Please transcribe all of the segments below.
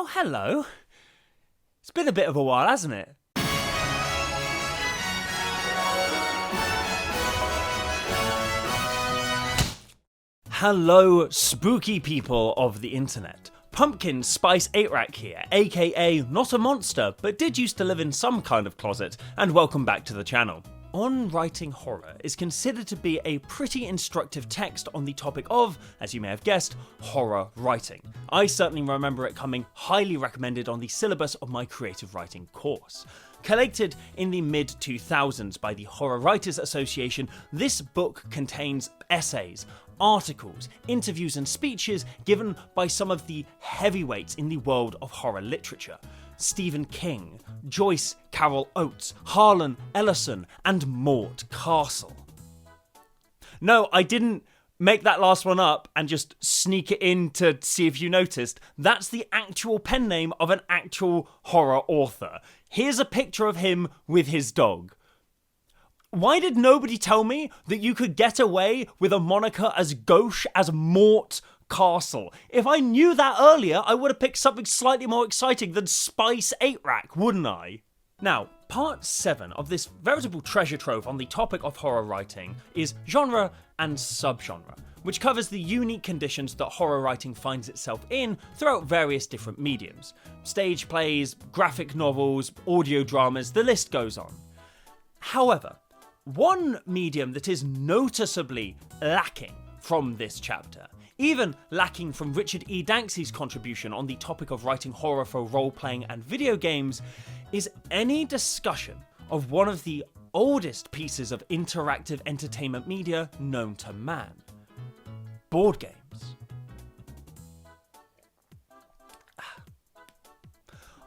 Oh, hello. It's been a bit of a while, hasn't it? Hello, spooky people of the internet. Pumpkin Spice 8-Rack here, aka not a monster, but did used to live in some kind of closet, and welcome back to the channel. On Writing Horror is considered to be a pretty instructive text on the topic of, as you may have guessed, horror writing. I certainly remember it coming highly recommended on the syllabus of my creative writing course. Collected in the mid-2000s by the Horror Writers Association, this book contains essays, articles, interviews and speeches given by some of the heavyweights in the world of horror literature. Stephen King, Joyce Carol Oates, Harlan Ellison, and Mort Castle. No, I didn't make that last one up and just sneak it in to see if you noticed. That's the actual pen name of an actual horror author. Here's a picture of him with his dog. Why did nobody tell me that you could get away with a moniker as gauche as Mort Castle? If I knew that earlier, I would have picked something slightly more exciting than Spice 8-Rack, wouldn't I? Now, part 7 of this veritable treasure trove on the topic of horror writing is genre and subgenre, which covers the unique conditions that horror writing finds itself in throughout various different mediums. Stage plays, graphic novels, audio dramas, the list goes on. However, one medium that is noticeably lacking from this chapter, even lacking from Richard E. Danksey's contribution on the topic of writing horror for role-playing and video games, is any discussion of one of the oldest pieces of interactive entertainment media known to man: board games.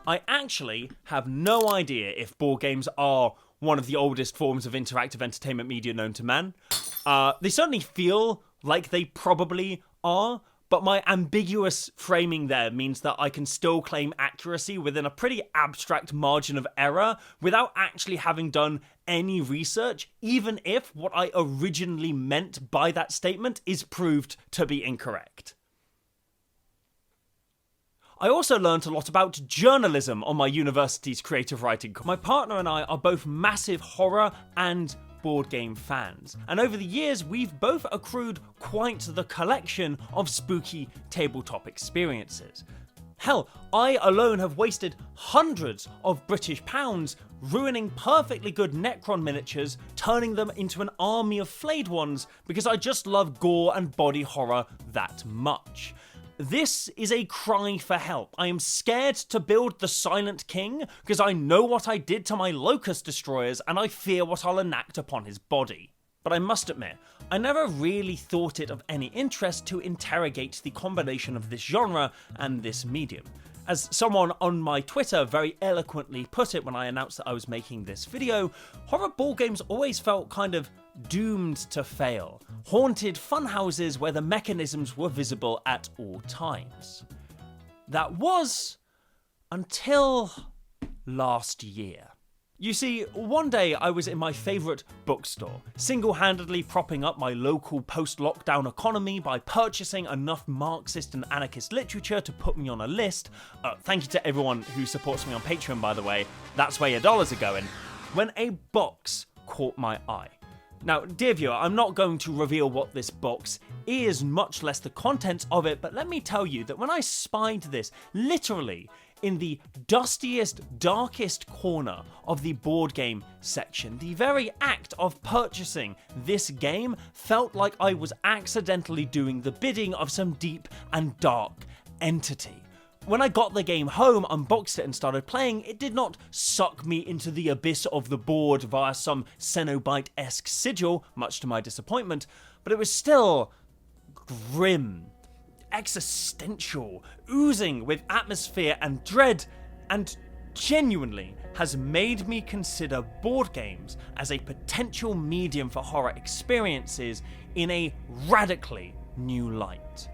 I actually have no idea if board games are one of the oldest forms of interactive entertainment media known to man. They certainly feel like they probably are, but my ambiguous framing there means that I can still claim accuracy within a pretty abstract margin of error without actually having done any research, even if what I originally meant by that statement is proved to be incorrect. I also learnt a lot about journalism on my university's creative writing course. My partner and I are both massive horror and board game fans, and over the years we've both accrued quite the collection of spooky tabletop experiences. Hell, I alone have wasted hundreds of British pounds ruining perfectly good Necron miniatures, turning them into an army of flayed ones because I just love gore and body horror that much. This is a cry for help. I am scared to build the Silent King because I know what I did to my Locust Destroyers and I fear what I'll enact upon his body. But I must admit, I never really thought it of any interest to interrogate the combination of this genre and this medium. As someone on my Twitter very eloquently put it when I announced that I was making this video, horror board games always felt kind of doomed to fail. Haunted funhouses where the mechanisms were visible at all times. That was until last year. You see, one day I was in my favourite bookstore, single-handedly propping up my local post-lockdown economy by purchasing enough Marxist and anarchist literature to put me on a list. Thank you to everyone who supports me on Patreon, by the way. That's where your dollars are going. When a box caught my eye. Now, dear viewer, I'm not going to reveal what this box is, much less the contents of it, but let me tell you that when I spied this, literally in the dustiest, darkest corner of the board game section, the very act of purchasing this game felt like I was accidentally doing the bidding of some deep and dark entity. When I got the game home, unboxed it and started playing, it did not suck me into the abyss of the board via some Cenobite-esque sigil, much to my disappointment, but it was still grim, existential, oozing with atmosphere and dread, and genuinely has made me consider board games as a potential medium for horror experiences in a radically new light.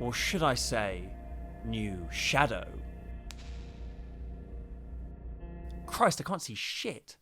Or should I say, new shadow. Christ, I can't see shit.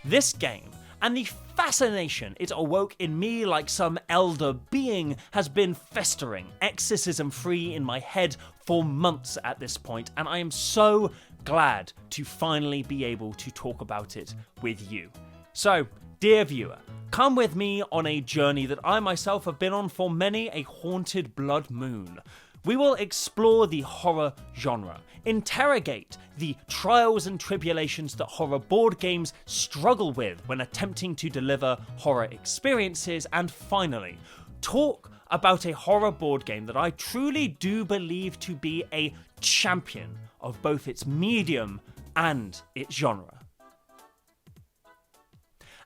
This game, and the fascination it awoke in me like some elder being has been festering, exorcism-free in my head for months at this point, and I am so glad to finally be able to talk about it with you. So, dear viewer, come with me on a journey that I myself have been on for many a haunted blood moon. We will explore the horror genre, interrogate the trials and tribulations that horror board games struggle with when attempting to deliver horror experiences, and finally, talk about a horror board game that I truly do believe to be a champion of both its medium and its genre.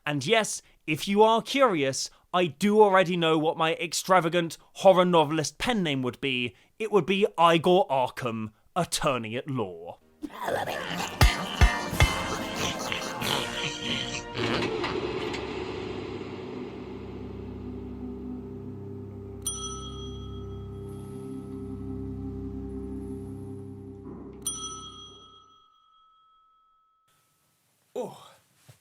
And yes, if you are curious, I do already know what my extravagant horror novelist pen name would be. It would be Igor Arkham, Attorney at Law.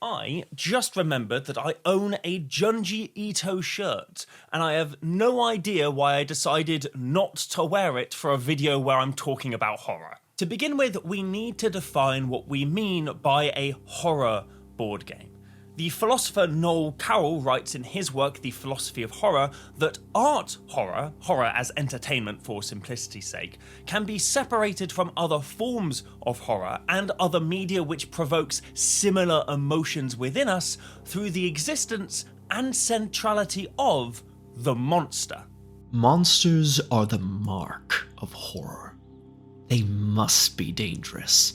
I just remembered that I own a Junji Ito shirt, and I have no idea why I decided not to wear it for a video where I'm talking about horror. To begin with, we need to define what we mean by a horror board game. The philosopher Noel Cowell writes in his work, The Philosophy of Horror, that art horror as entertainment for simplicity's sake, can be separated from other forms of horror and other media which provokes similar emotions within us through the existence and centrality of the monster. Monsters are the mark of horror. They must be dangerous.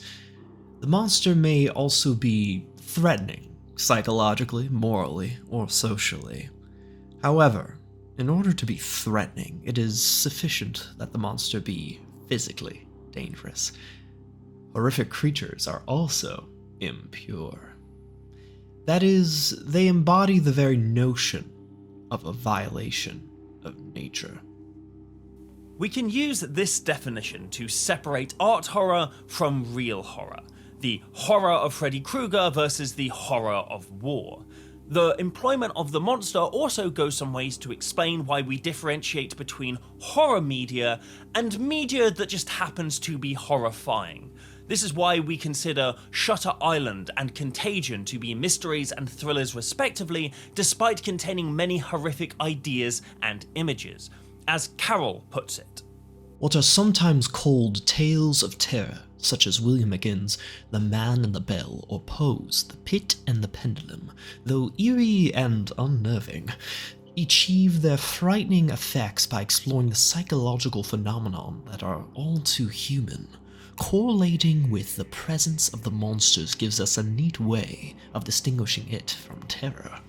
The monster may also be threatening, psychologically, morally, or socially. However, in order to be threatening, it is sufficient that the monster be physically dangerous. Horrific creatures are also impure. That is, they embody the very notion of a violation of nature. We can use this definition to separate art horror from real horror. The horror of Freddy Krueger versus the horror of war. The employment of the monster also goes some ways to explain why we differentiate between horror media and media that just happens to be horrifying. This is why we consider Shutter Island and Contagion to be mysteries and thrillers respectively, despite containing many horrific ideas and images. As Carroll puts it, what are sometimes called tales of terror, such as William McGinn's The Man and the Bell or Poe's The Pit and the Pendulum, though eerie and unnerving, achieve their frightening effects by exploring the psychological phenomenon that are all too human. Correlating with the presence of the monsters gives us a neat way of distinguishing it from terror.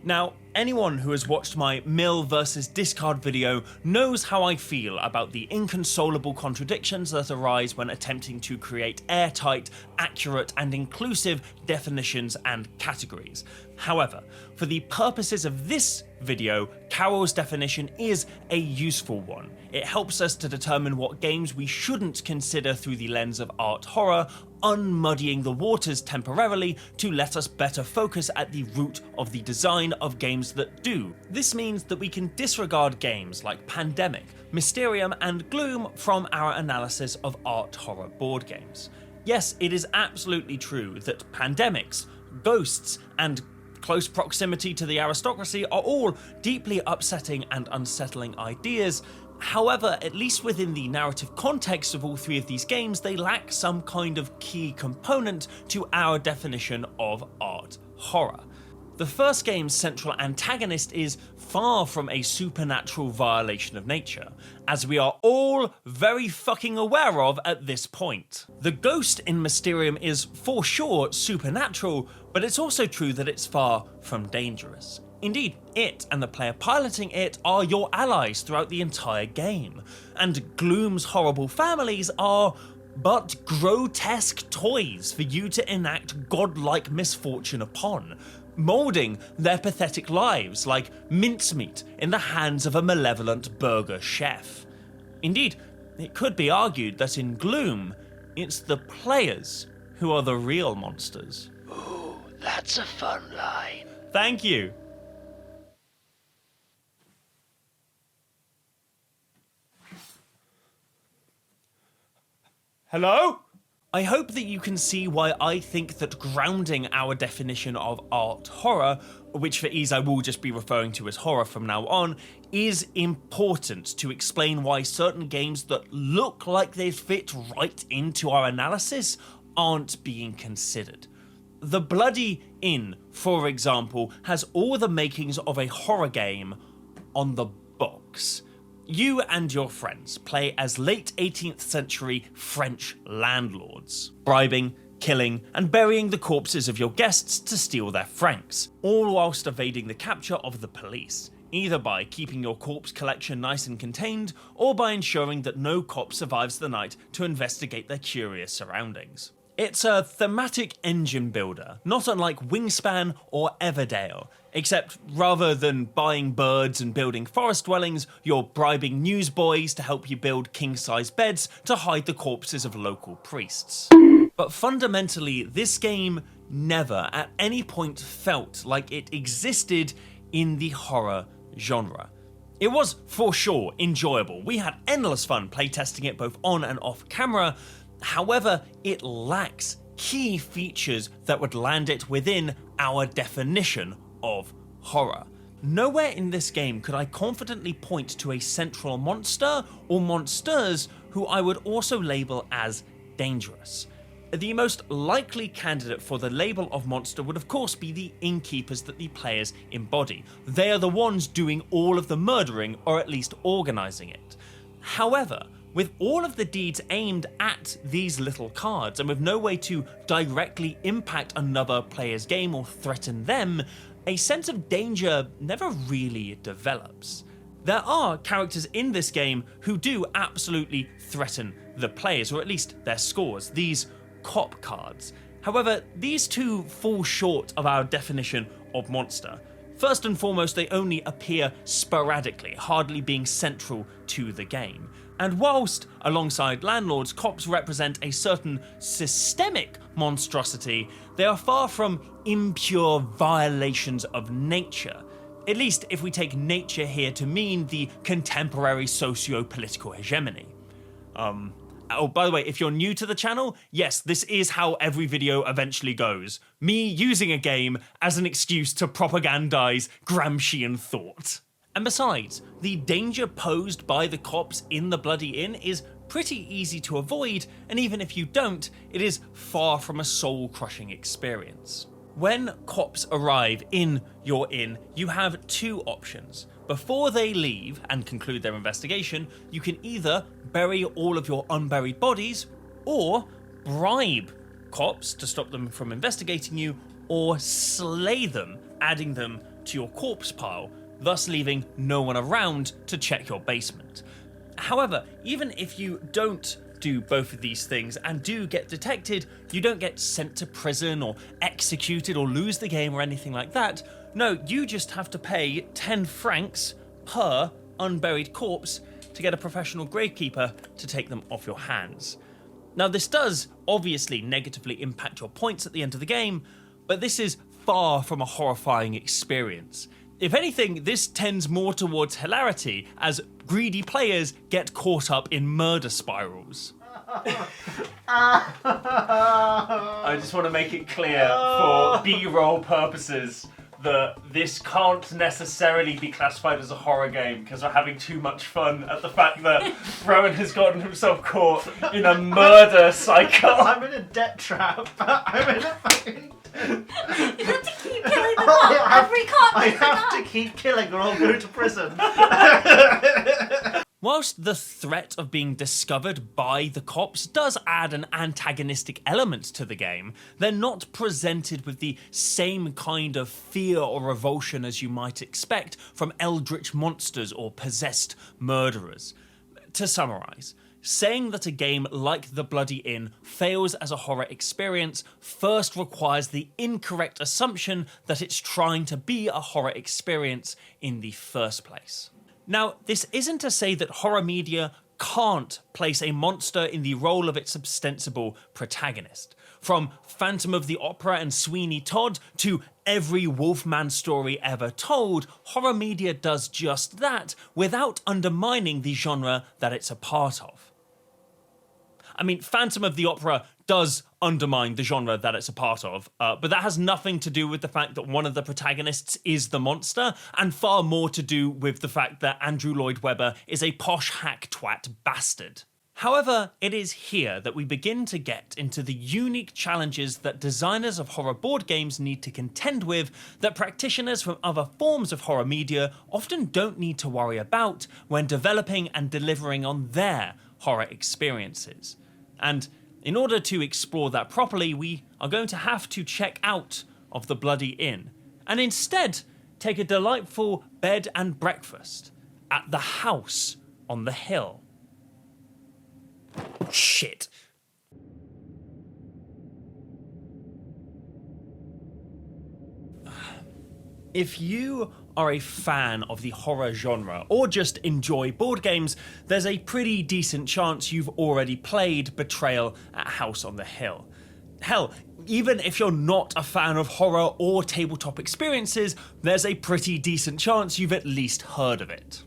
Now, anyone who has watched my mill versus discard video knows how I feel about the inconsolable contradictions that arise when attempting to create airtight, accurate, and inclusive definitions and categories. However, for the purposes of this video, Carroll's definition is a useful one. It helps us to determine what games we shouldn't consider through the lens of art horror, unmuddying the waters temporarily to let us better focus at the root of the design of games that do. This means that we can disregard games like Pandemic, Mysterium, and Gloom from our analysis of art horror board games. Yes, it is absolutely true that pandemics, ghosts, and close proximity to the aristocracy are all deeply upsetting and unsettling ideas. However, at least within the narrative context of all three of these games, they lack some kind of key component to our definition of art horror. The first game's central antagonist is far from a supernatural violation of nature, as we are all very fucking aware of at this point. The ghost in Mysterium is for sure supernatural, but it's also true that it's far from dangerous. Indeed, it and the player piloting it are your allies throughout the entire game, and Gloom's horrible families are but grotesque toys for you to enact godlike misfortune upon, moulding their pathetic lives like mincemeat in the hands of a malevolent burger chef. Indeed, it could be argued that in Gloom, it's the players who are the real monsters. Ooh, that's a fun line. Thank you. Hello? I hope that you can see why I think that grounding our definition of art horror, which for ease I will just be referring to as horror from now on, is important to explain why certain games that look like they fit right into our analysis aren't being considered. The Bloody Inn, for example, has all the makings of a horror game on the box. You and your friends play as late 18th century French landlords, bribing, killing, and burying the corpses of your guests to steal their francs, all whilst evading the capture of the police, either by keeping your corpse collection nice and contained, or by ensuring that no cop survives the night to investigate their curious surroundings. It's a thematic engine builder, not unlike Wingspan or Everdale, except rather than buying birds and building forest dwellings, you're bribing newsboys to help you build king-size beds to hide the corpses of local priests. But fundamentally, this game never at any point felt like it existed in the horror genre. It was, for sure, enjoyable. We had endless fun playtesting it both on and off camera. However, it lacks key features that would land it within our definition of horror. Nowhere in this game could I confidently point to a central monster or monsters who I would also label as dangerous. The most likely candidate for the label of monster would of course be the innkeepers that the players embody. They are the ones doing all of the murdering, or at least organising it. However, with all of the deeds aimed at these little cards, and with no way to directly impact another player's game or threaten them, a sense of danger never really develops. There are characters in this game who do absolutely threaten the players, or at least their scores, these cop cards. However, these two fall short of our definition of monster. First and foremost, they only appear sporadically, hardly being central to the game. And whilst, alongside landlords, cops represent a certain systemic monstrosity, they are far from impure violations of nature. At least if we take nature here to mean the contemporary socio-political hegemony. Oh, by the way, if you're new to the channel, yes, this is how every video eventually goes. Me using a game as an excuse to propagandize Gramscian thought. And besides, the danger posed by the cops in the Bloody Inn is pretty easy to avoid, and even if you don't, it is far from a soul-crushing experience. When cops arrive in your inn, you have two options. Before they leave and conclude their investigation, you can either bury all of your unburied bodies, or bribe cops to stop them from investigating you, or slay them, adding them to your corpse pile, thus leaving no one around to check your basement. However, even if you don't do both of these things and do get detected, you don't get sent to prison or executed or lose the game or anything like that. No, you just have to pay 10 francs per unburied corpse to get a professional gravekeeper to take them off your hands. Now, this does obviously negatively impact your points at the end of the game, but this is far from a horrifying experience. If anything, this tends more towards hilarity, as greedy players get caught up in murder spirals. I just want to make it clear for B-roll purposes that this can't necessarily be classified as a horror game because we're having too much fun at the fact that Rowan has gotten himself caught in a murder cycle. I'm in a debt trap. I'm in a fucking... You have to keep killing the cop. Every cop. I have to keep killing or I'll go to prison. Whilst the threat of being discovered by the cops does add an antagonistic element to the game, they're not presented with the same kind of fear or revulsion as you might expect from eldritch monsters or possessed murderers. To summarise, saying that a game like The Bloody Inn fails as a horror experience first requires the incorrect assumption that it's trying to be a horror experience in the first place. Now, this isn't to say that horror media can't place a monster in the role of its ostensible protagonist. From Phantom of the Opera and Sweeney Todd to every Wolfman story ever told, horror media does just that without undermining the genre that it's a part of. I mean, Phantom of the Opera does undermine the genre that it's a part of, but that has nothing to do with the fact that one of the protagonists is the monster, and far more to do with the fact that Andrew Lloyd Webber is a posh hack twat bastard. However, it is here that we begin to get into the unique challenges that designers of horror board games need to contend with that practitioners from other forms of horror media often don't need to worry about when developing and delivering on their horror experiences. And in order to explore that properly, we are going to have to check out of the Bloody Inn and instead take a delightful bed and breakfast at the House on the Hill. Shit. If you are a fan of the horror genre or just enjoy board games, there's a pretty decent chance you've already played Betrayal at House on the Hill. Hell, even if you're not a fan of horror or tabletop experiences, there's a pretty decent chance you've at least heard of it.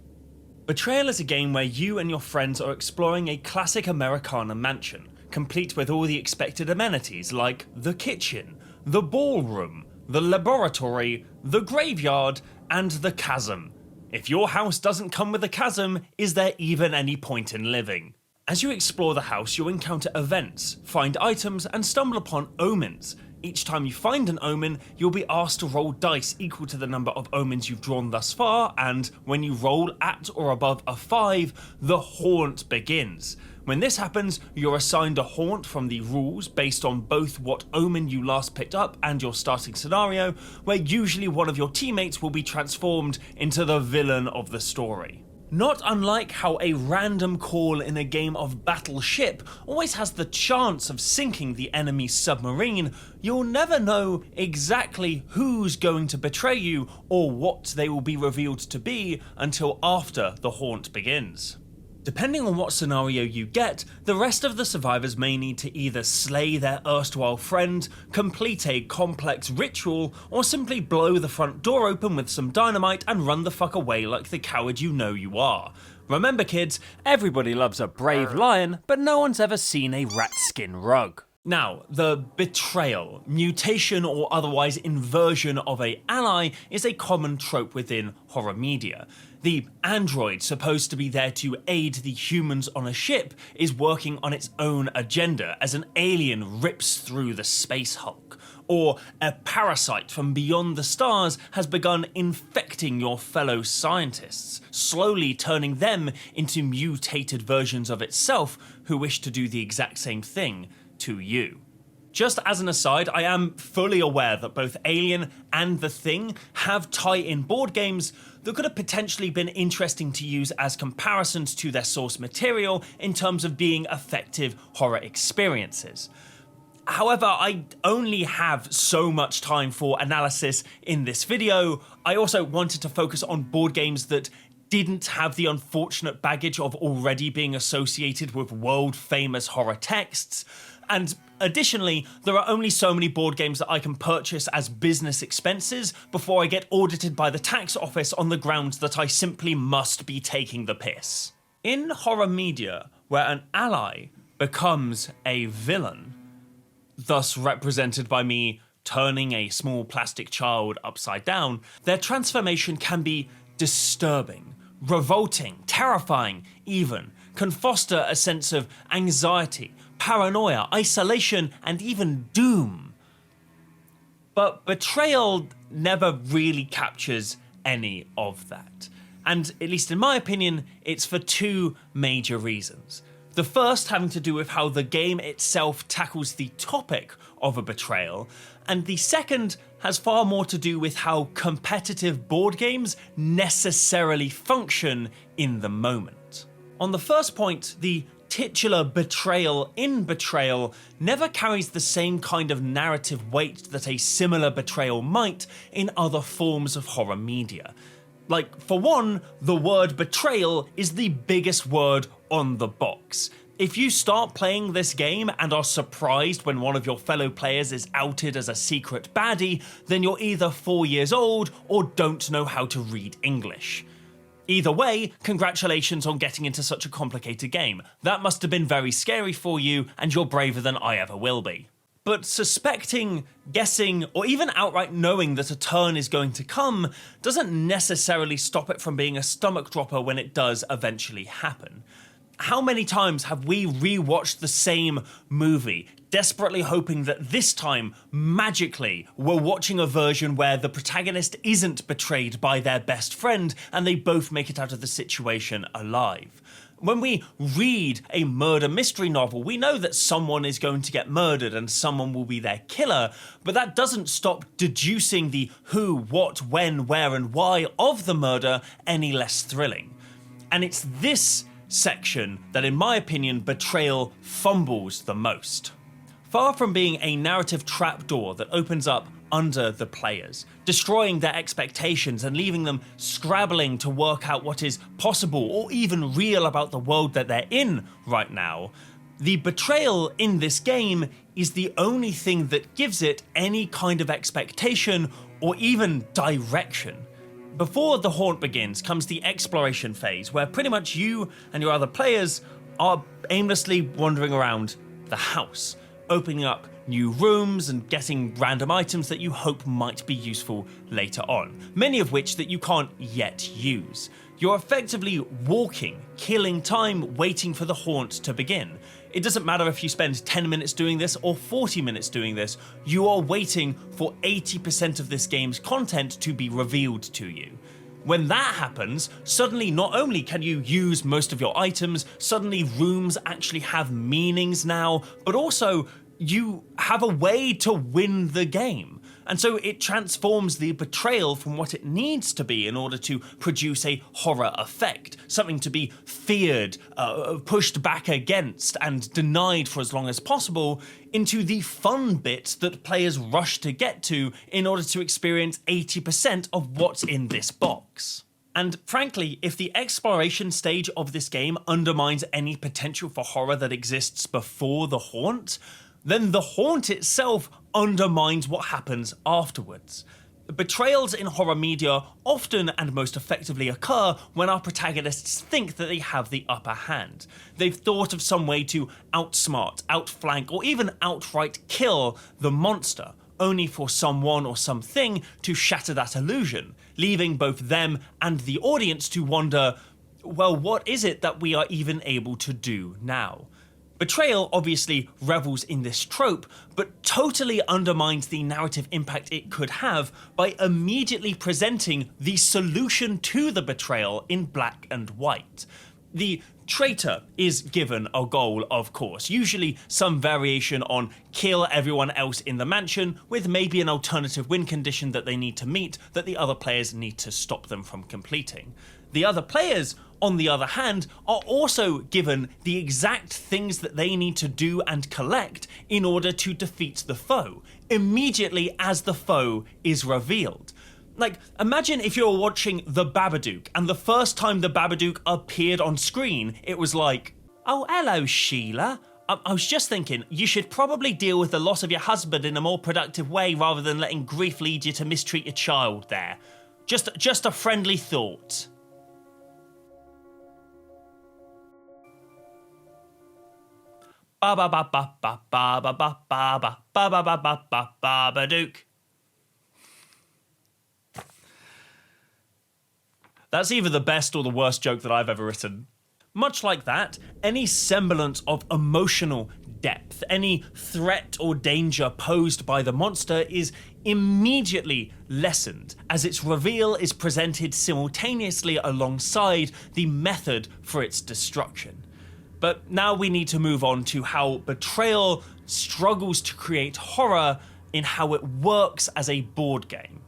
Betrayal is a game where you and your friends are exploring a classic Americana mansion, complete with all the expected amenities like the kitchen, the ballroom, the laboratory, the graveyard, and the chasm. If your house doesn't come with a chasm, is there even any point in living? As you explore the house, you'll encounter events, find items, and stumble upon omens. Each time you find an omen, you'll be asked to roll dice equal to the number of omens you've drawn thus far, and when you roll at or above a 5, the haunt begins. When this happens, you're assigned a haunt from the rules based on both what omen you last picked up and your starting scenario, where usually one of your teammates will be transformed into the villain of the story. Not unlike how a random call in a game of Battleship always has the chance of sinking the enemy's submarine, you'll never know exactly who's going to betray you or what they will be revealed to be until after the haunt begins. Depending on what scenario you get, the rest of the survivors may need to either slay their erstwhile friend, complete a complex ritual, or simply blow the front door open with some dynamite and run the fuck away like the coward you know you are. Remember kids, everybody loves a brave lion, but no one's ever seen a rat skin rug. Now, the betrayal, mutation or otherwise inversion of an ally is a common trope within horror media. The android supposed to be there to aid the humans on a ship is working on its own agenda as an alien rips through the space hulk. Or a parasite from beyond the stars has begun infecting your fellow scientists, slowly turning them into mutated versions of itself who wish to do the exact same thing to you. Just as an aside, I am fully aware that both Alien and The Thing have tie-in board games that could have potentially been interesting to use as comparisons to their source material in terms of being effective horror experiences. However, I only have so much time for analysis in this video. I also wanted to focus on board games that didn't have the unfortunate baggage of already being associated with world-famous horror texts. And additionally, there are only so many board games that I can purchase as business expenses before I get audited by the tax office on the grounds that I simply must be taking the piss. In horror media, where an ally becomes a villain, thus represented by me turning a small plastic child upside down, their transformation can be disturbing, revolting, terrifying even, can foster a sense of anxiety, paranoia, isolation, and even doom. But Betrayal never really captures any of that. And at least in my opinion, it's for two major reasons. The first having to do with how the game itself tackles the topic of a betrayal, and the second has far more to do with how competitive board games necessarily function in the moment. On the first point, the titular betrayal in Betrayal never carries the same kind of narrative weight that a similar betrayal might in other forms of horror media. Like, for one, the word betrayal is the biggest word on the box. If you start playing this game and are surprised when one of your fellow players is outed as a secret baddie, then you're either 4 years old or don't know how to read English. Either way, congratulations on getting into such a complicated game. That must have been very scary for you, and you're braver than I ever will be. But suspecting, guessing, or even outright knowing that a turn is going to come doesn't necessarily stop it from being a stomach dropper when it does eventually happen. How many times have we rewatched the same movie, desperately hoping that this time, magically, we're watching a version where the protagonist isn't betrayed by their best friend and they both make it out of the situation alive? When we read a murder mystery novel, we know that someone is going to get murdered and someone will be their killer, but that doesn't stop deducing the who, what, when, where, and why of the murder any less thrilling. And it's this section that, in my opinion, Betrayal fumbles the most. Far from being a narrative trapdoor that opens up under the players, destroying their expectations and leaving them scrabbling to work out what is possible or even real about the world that they're in right now, the betrayal in this game is the only thing that gives it any kind of expectation or even direction. Before the haunt begins comes the exploration phase, where pretty much you and your other players are aimlessly wandering around the house, opening up new rooms and getting random items that you hope might be useful later on, many of which that you can't yet use. You're effectively walking, killing time, waiting for the haunt to begin. It doesn't matter if you spend 10 minutes doing this or 40 minutes doing this, you are waiting for 80% of this game's content to be revealed to you. When that happens, suddenly not only can you use most of your items, suddenly rooms actually have meanings now, but also you have a way to win the game. And so it transforms the betrayal from what it needs to be in order to produce a horror effect, something to be feared, pushed back against, and denied for as long as possible, into the fun bits that players rush to get to in order to experience 80% of what's in this box. And frankly, if the exploration stage of this game undermines any potential for horror that exists before the haunt, then the haunt itself undermines what happens afterwards. Betrayals in horror media often and most effectively occur when our protagonists think that they have the upper hand. They've thought of some way to outsmart, outflank, or even outright kill the monster, only for someone or something to shatter that illusion, leaving both them and the audience to wonder, well, what is it that we are even able to do now? Betrayal obviously revels in this trope, but totally undermines the narrative impact it could have by immediately presenting the solution to the betrayal in black and white. The traitor is given a goal, of course, usually some variation on kill everyone else in the mansion, with maybe an alternative win condition that they need to meet that the other players need to stop them from completing. The other players, on the other hand, are also given the exact things that they need to do and collect in order to defeat the foe, immediately as the foe is revealed. Like, imagine if you were watching The Babadook, and the first time the Babadook appeared on screen, it was like, "Oh, hello, Sheila. I was just thinking, you should probably deal with the loss of your husband in a more productive way rather than letting grief lead you to mistreat your child there. Just a friendly thought." Ba ba ba ba ba ba ba ba ba ba ba ba ba ba ba Babadook. That's either the best or the worst joke that I've ever written. Much like that, any semblance of emotional depth, any threat or danger posed by the monster is immediately lessened as its reveal is presented simultaneously alongside the method for its destruction. But now we need to move on to how Betrayal struggles to create horror in how it works as a board game.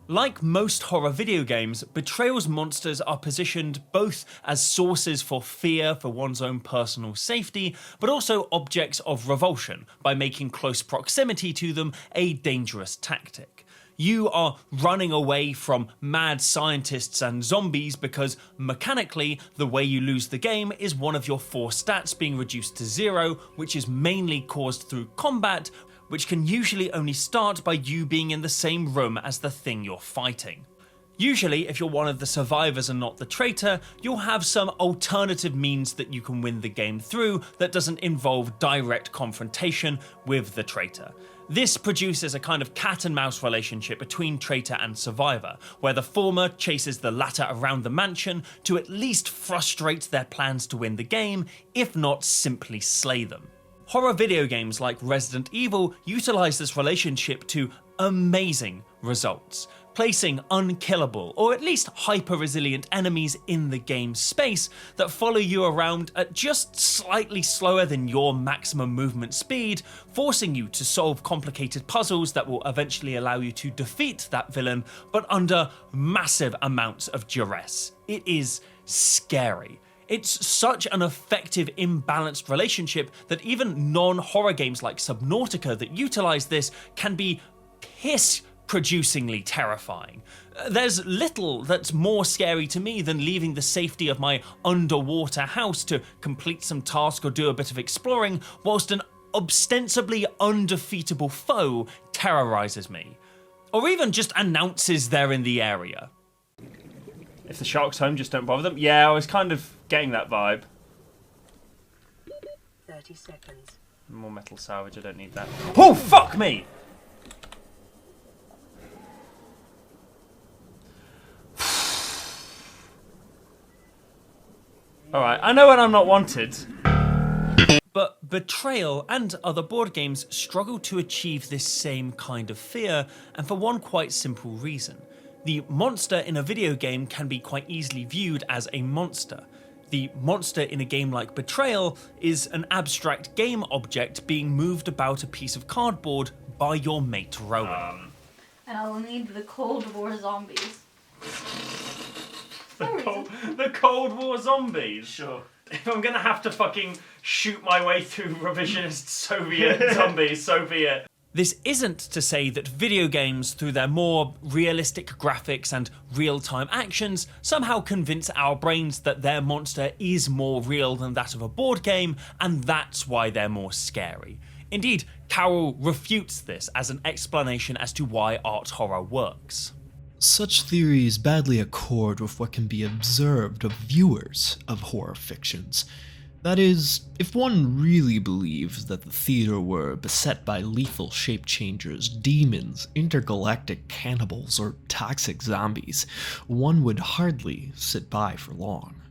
Like most horror video games, Betrayal's monsters are positioned both as sources for fear for one's own personal safety, but also objects of revulsion by making close proximity to them a dangerous tactic. You are running away from mad scientists and zombies because mechanically the way you lose the game is one of your 4 stats being reduced to 0, which is mainly caused through combat, which can usually only start by you being in the same room as the thing you're fighting. Usually, if you're one of the survivors and not the traitor, you'll have some alternative means that you can win the game through that doesn't involve direct confrontation with the traitor. This produces a kind of cat and mouse relationship between traitor and survivor, where the former chases the latter around the mansion to at least frustrate their plans to win the game, if not simply slay them. Horror video games like Resident Evil utilize this relationship to amazing results, placing unkillable or at least hyper-resilient enemies in the game space that follow you around at just slightly slower than your maximum movement speed, forcing you to solve complicated puzzles that will eventually allow you to defeat that villain, but under massive amounts of duress. It is scary. It's such an effective, imbalanced relationship that even non-horror games like Subnautica that utilize this can be piss-producingly terrifying. There's little that's more scary to me than leaving the safety of my underwater house to complete some task or do a bit of exploring whilst an ostensibly undefeatable foe terrorizes me. Or even just announces they're in the area. If the shark's home, just don't bother them. Yeah, I was kind of getting that vibe. 30 seconds. More metal salvage, I don't need that. Oh, fuck me! Alright, I know when I'm not wanted. But Betrayal and other board games struggle to achieve this same kind of fear, and for one quite simple reason. The monster in a video game can be quite easily viewed as a monster. The monster in a game like Betrayal is an abstract game object being moved about a piece of cardboard by your mate Rowan. And I'll need the Cold War zombies. The Cold War zombies? Sure. If I'm gonna have to fucking shoot my way through revisionist Soviet zombies, so be it. This isn't to say that video games, through their more realistic graphics and real-time actions, somehow convince our brains that their monster is more real than that of a board game, and that's why they're more scary. Indeed, Carroll refutes this as an explanation as to why art horror works. Such theories badly accord with what can be observed of viewers of horror fictions. That is, if one really believes that the theater were beset by lethal shape changers, demons, intergalactic cannibals, or toxic zombies, one would hardly sit by for long.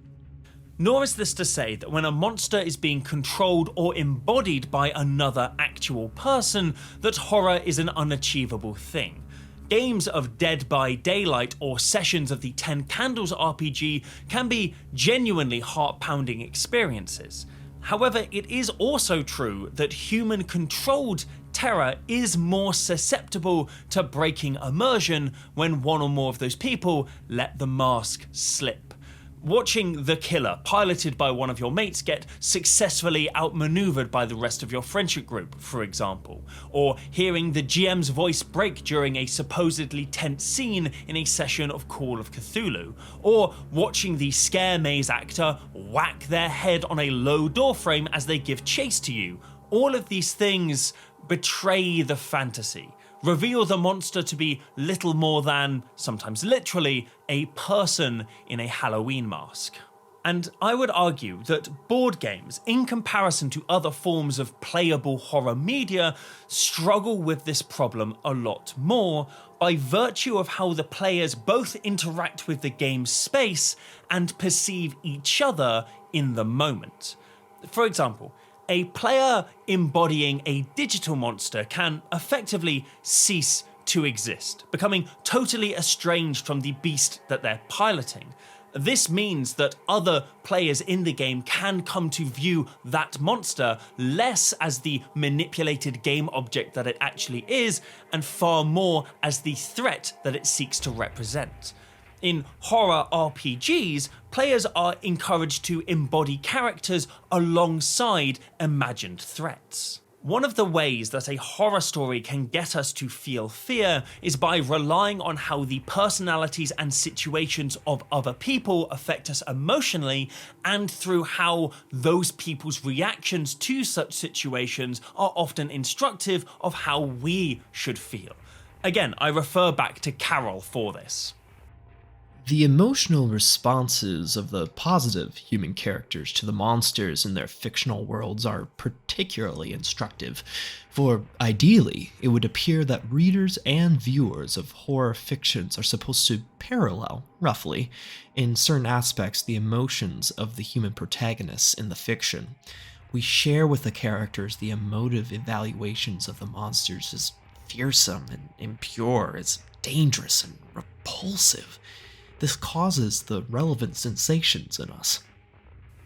Nor is this to say that when a monster is being controlled or embodied by another actual person, that horror is an unachievable thing. Games of Dead by Daylight or sessions of the 10 Candles RPG can be genuinely heart-pounding experiences. However, it is also true that human-controlled terror is more susceptible to breaking immersion when one or more of those people let the mask slip. Watching the killer, piloted by one of your mates, get successfully outmaneuvered by the rest of your friendship group, for example, or hearing the GM's voice break during a supposedly tense scene in a session of Call of Cthulhu, or watching the scare maze actor whack their head on a low doorframe as they give chase to you. All of these things betray the fantasy, reveal the monster to be little more than, sometimes literally, a person in a Halloween mask. And I would argue that board games, in comparison to other forms of playable horror media, struggle with this problem a lot more by virtue of how the players both interact with the game's space and perceive each other in the moment. For example, a player embodying a digital monster can effectively cease to exist, becoming totally estranged from the beast that they're piloting. This means that other players in the game can come to view that monster less as the manipulated game object that it actually is, and far more as the threat that it seeks to represent. In horror RPGs, players are encouraged to embody characters alongside imagined threats. One of the ways that a horror story can get us to feel fear is by relying on how the personalities and situations of other people affect us emotionally, and through how those people's reactions to such situations are often instructive of how we should feel. Again, I refer back to Carol for this. The emotional responses of the positive human characters to the monsters in their fictional worlds are particularly instructive, for ideally, it would appear that readers and viewers of horror fictions are supposed to parallel, roughly, in certain aspects, the emotions of the human protagonists in the fiction. We share with the characters the emotive evaluations of the monsters as fearsome and impure, as dangerous and repulsive. This causes the relevant sensations in us.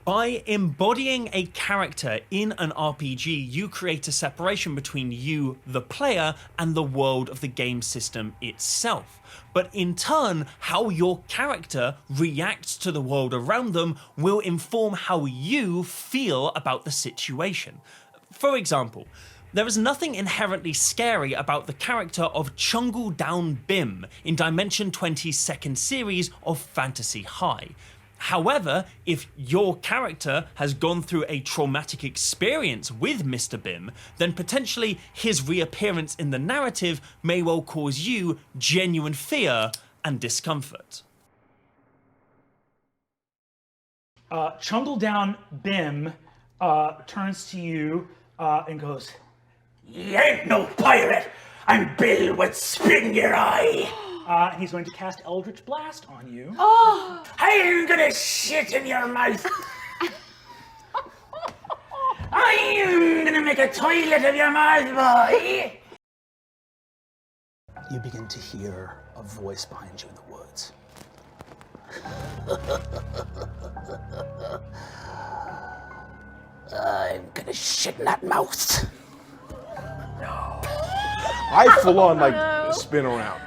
By embodying a character in an RPG, you create a separation between you, the player, and the world of the game system itself. But in turn, how your character reacts to the world around them will inform how you feel about the situation. For example, there is nothing inherently scary about the character of Chungle Down Bim in Dimension 20's second series of Fantasy High. However, if your character has gone through a traumatic experience with Mr. Bim, then potentially his reappearance in the narrative may well cause you genuine fear and discomfort. Chungle Down Bim turns to you and goes, "You ain't no pirate! I'm Bill with Spit in Your Eye!" and he's going to cast Eldritch Blast on you. Oh! I'm gonna shit in your mouth! I'm gonna make a toilet of your mouth, boy! You begin to hear a voice behind you in the woods. I'm gonna shit in that mouth. I full on like spin around.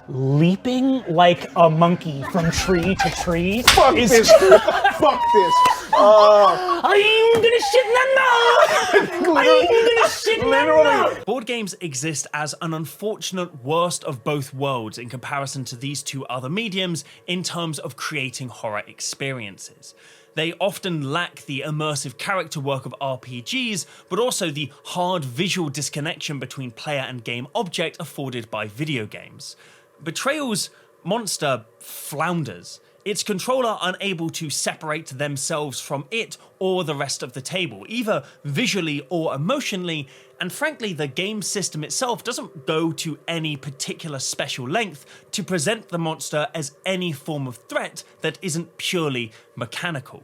Leaping like a monkey from tree to tree. Fuck this! Fuck this! I'm gonna shit in that mouth! I'm gonna shit in that mouth! Boardgames exist as an unfortunate worst of both worlds in comparison to these two other mediums in terms of creating horror experiences. They often lack the immersive character work of RPGs, but also the hard visual disconnection between player and game object afforded by video games. Betrayal's monster flounders, its controller unable to separate themselves from it or the rest of the table, either visually or emotionally, and frankly the game system itself doesn't go to any particular special length to present the monster as any form of threat that isn't purely mechanical.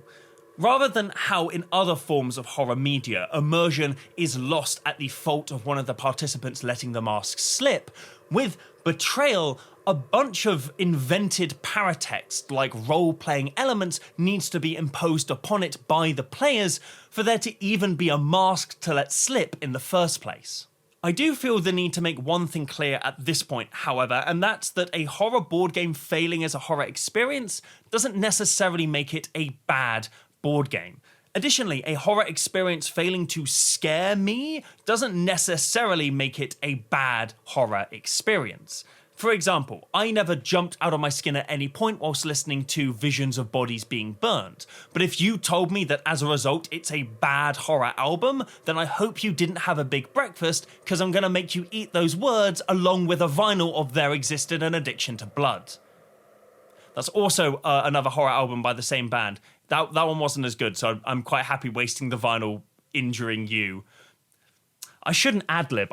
Rather than how in other forms of horror media, immersion is lost at the fault of one of the participants letting the mask slip, with Betrayal, a bunch of invented paratext like role-playing elements needs to be imposed upon it by the players for there to even be a mask to let slip in the first place. I do feel the need to make one thing clear at this point, however, and that's that a horror board game failing as a horror experience doesn't necessarily make it a bad board game. Additionally, a horror experience failing to scare me doesn't necessarily make it a bad horror experience. For example, I never jumped out of my skin at any point whilst listening to visions of bodies being burnt. But if you told me that as a result it's a bad horror album, then I hope you didn't have a big breakfast, because I'm gonna make you eat those words along with a vinyl of There Existed an Addiction to Blood. That's also another horror album by the same band. That one wasn't as good, so I'm quite happy wasting the vinyl injuring you. I shouldn't ad-lib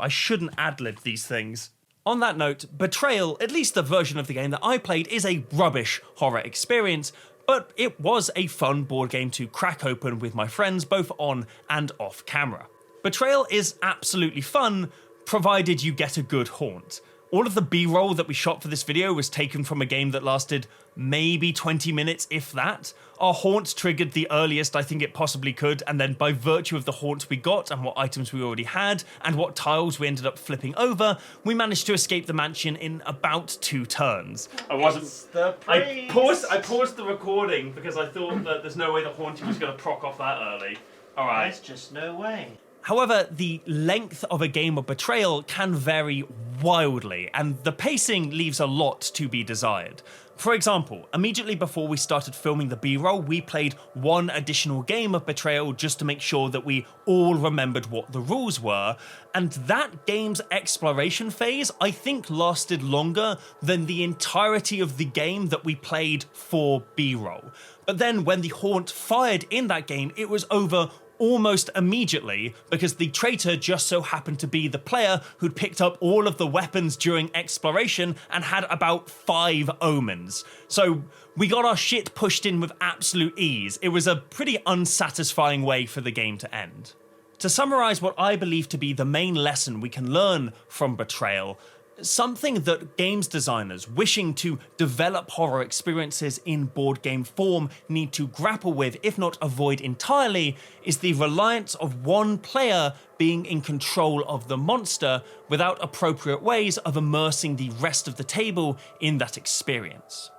these things. On that note, Betrayal, at least the version of the game that I played, is a rubbish horror experience, but it was a fun board game to crack open with my friends both on and off camera. Betrayal is absolutely fun, provided you get a good haunt. All of the B-roll that we shot for this video was taken from a game that lasted maybe 20 minutes, if that. Our haunt triggered the earliest I think it possibly could, and then by virtue of the haunts we got and what items we already had and what tiles we ended up flipping over, we managed to escape the mansion in about 2 turns. I paused the recording because I thought that there's no way the haunting was going to proc off that early. All right. There's just no way. However, the length of a game of Betrayal can vary wildly, and the pacing leaves a lot to be desired. For example, immediately before we started filming the B-roll, we played one additional game of Betrayal just to make sure that we all remembered what the rules were, and that game's exploration phase, I think, lasted longer than the entirety of the game that we played for B-roll. But then when the Haunt fired in that game, it was over almost immediately, because the traitor just so happened to be the player who'd picked up all of the weapons during exploration and had about 5 omens. So we got our shit pushed in with absolute ease. It was a pretty unsatisfying way for the game to end. To summarize what I believe to be the main lesson we can learn from Betrayal, something that games designers wishing to develop horror experiences in board game form need to grapple with, if not avoid entirely, is the reliance of one player being in control of the monster without appropriate ways of immersing the rest of the table in that experience.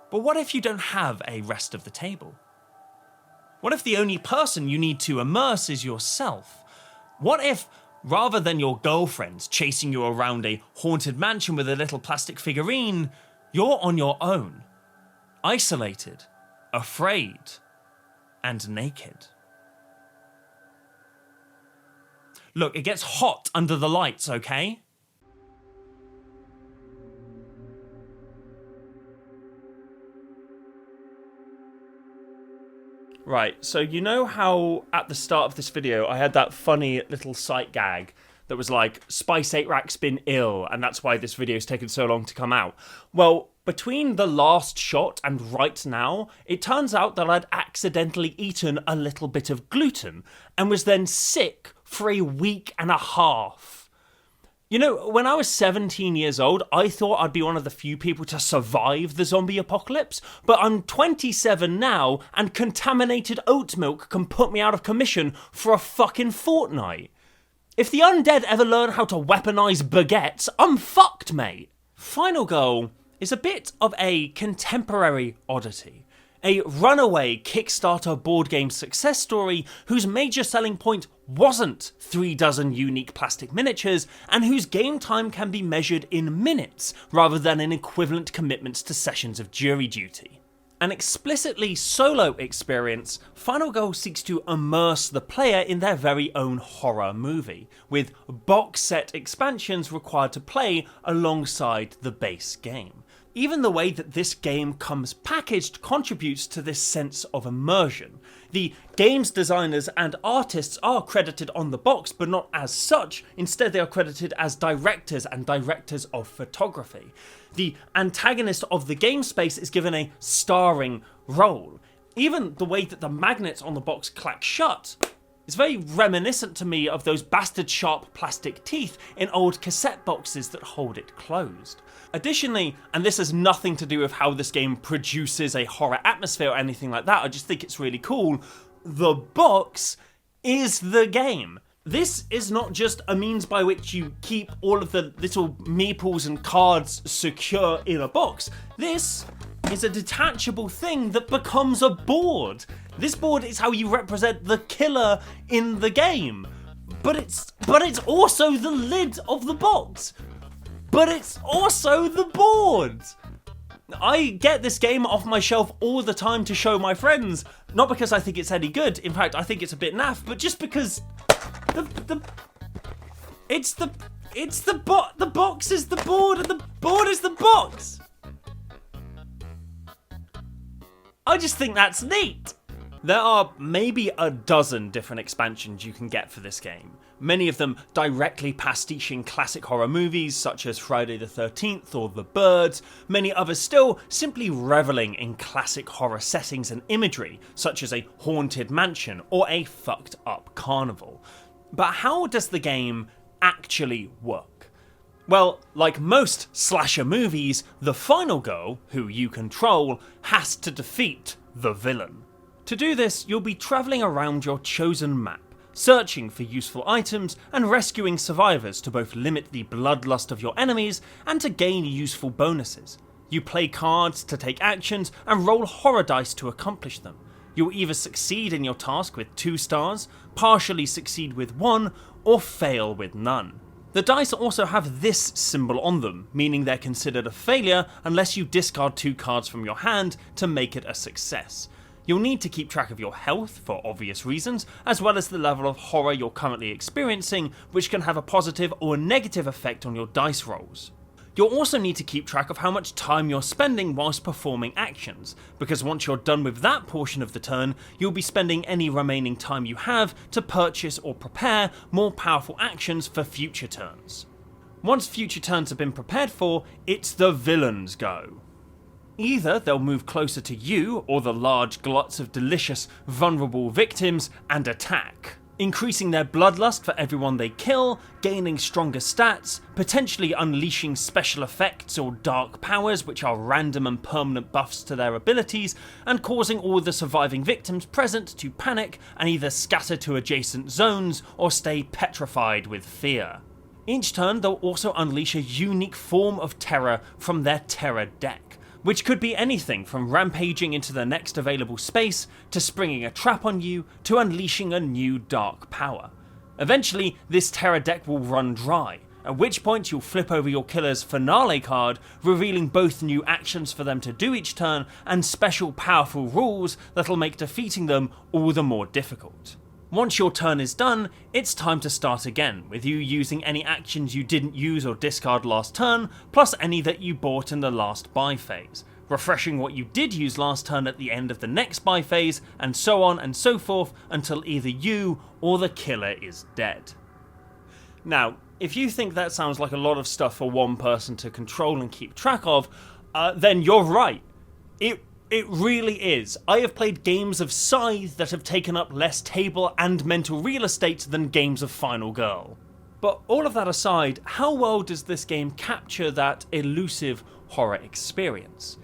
But what if you don't have a rest of the table? What if the only person you need to immerse is yourself? What if, rather than your girlfriend chasing you around a haunted mansion with a little plastic figurine, you're on your own, isolated, afraid, and naked? Look, it gets hot under the lights, okay? Right, so you know how at the start of this video I had that funny little sight gag that was like, Spice 8 Rack's been ill and that's why this video's taken so long to come out? Well, between the last shot and right now, it turns out that I'd accidentally eaten a little bit of gluten and was then sick for a week and a half. You know, when I was 17 years old, I thought I'd be one of the few people to survive the zombie apocalypse, but I'm 27 now, and contaminated oat milk can put me out of commission for a fucking fortnight. If the undead ever learn how to weaponize baguettes, I'm fucked, mate. Final Girl is a bit of a contemporary oddity. A runaway Kickstarter board game success story whose major selling point wasn't 36 unique plastic miniatures, and whose game time can be measured in minutes rather than in equivalent commitments to sessions of jury duty. An explicitly solo experience, Final Girl seeks to immerse the player in their very own horror movie, with box set expansions required to play alongside the base game. Even the way that this game comes packaged contributes to this sense of immersion. The game's designers and artists are credited on the box, but not as such. Instead, they are credited as directors and directors of photography. The antagonist of the game space is given a starring role. Even the way that the magnets on the box clack shut is very reminiscent to me of those bastard sharp plastic teeth in old cassette boxes that hold it closed. Additionally, and this has nothing to do with how this game produces a horror atmosphere or anything like that, I just think it's really cool, the box is the game. This is not just a means by which you keep all of the little meeples and cards secure in a box. This is a detachable thing that becomes a board. This board is how you represent the killer in the game. But it's also the lid of the box. But it's also the board. I get this game off my shelf all the time to show my friends, not because I think it's any good. In fact, I think it's a bit naff, but just because the box is the board and the board is the box. I just think that's neat. There are maybe a dozen different expansions you can get for this game. Many of them directly pastiching classic horror movies such as Friday the 13th or The Birds, many others still simply reveling in classic horror settings and imagery such as a haunted mansion or a fucked up carnival. But how does the game actually work? Well, like most slasher movies, the final girl, who you control, has to defeat the villain. To do this, you'll be travelling around your chosen map, searching for useful items and rescuing survivors to both limit the bloodlust of your enemies and to gain useful bonuses. You play cards to take actions and roll horror dice to accomplish them. You'll either succeed in your task with 2 stars, partially succeed with 1, or fail with none. The dice also have this symbol on them, meaning they're considered a failure unless you discard 2 cards from your hand to make it a success. You'll need to keep track of your health, for obvious reasons, as well as the level of horror you're currently experiencing, which can have a positive or negative effect on your dice rolls. You'll also need to keep track of how much time you're spending whilst performing actions, because once you're done with that portion of the turn, you'll be spending any remaining time you have to purchase or prepare more powerful actions for future turns. Once future turns have been prepared for, it's the villain's go. Either they'll move closer to you or the large gluts of delicious, vulnerable victims and attack, increasing their bloodlust for everyone they kill, gaining stronger stats, potentially unleashing special effects or dark powers which are random and permanent buffs to their abilities, and causing all the surviving victims present to panic and either scatter to adjacent zones or stay petrified with fear. Each turn they'll also unleash a unique form of terror from their terror deck, which could be anything from rampaging into the next available space, to springing a trap on you, to unleashing a new dark power. Eventually, this terror deck will run dry, at which point you'll flip over your killer's finale card, revealing both new actions for them to do each turn and special powerful rules that'll make defeating them all the more difficult. Once your turn is done, it's time to start again, with you using any actions you didn't use or discard last turn, plus any that you bought in the last buy phase, refreshing what you did use last turn at the end of the next buy phase, and so on and so forth until either you or the killer is dead. Now, if you think that sounds like a lot of stuff for one person to control and keep track of, then you're right. It really is. I have played games of Scythe that have taken up less table and mental real estate than games of Final Girl. But all of that aside, how well does this game capture that elusive horror experience?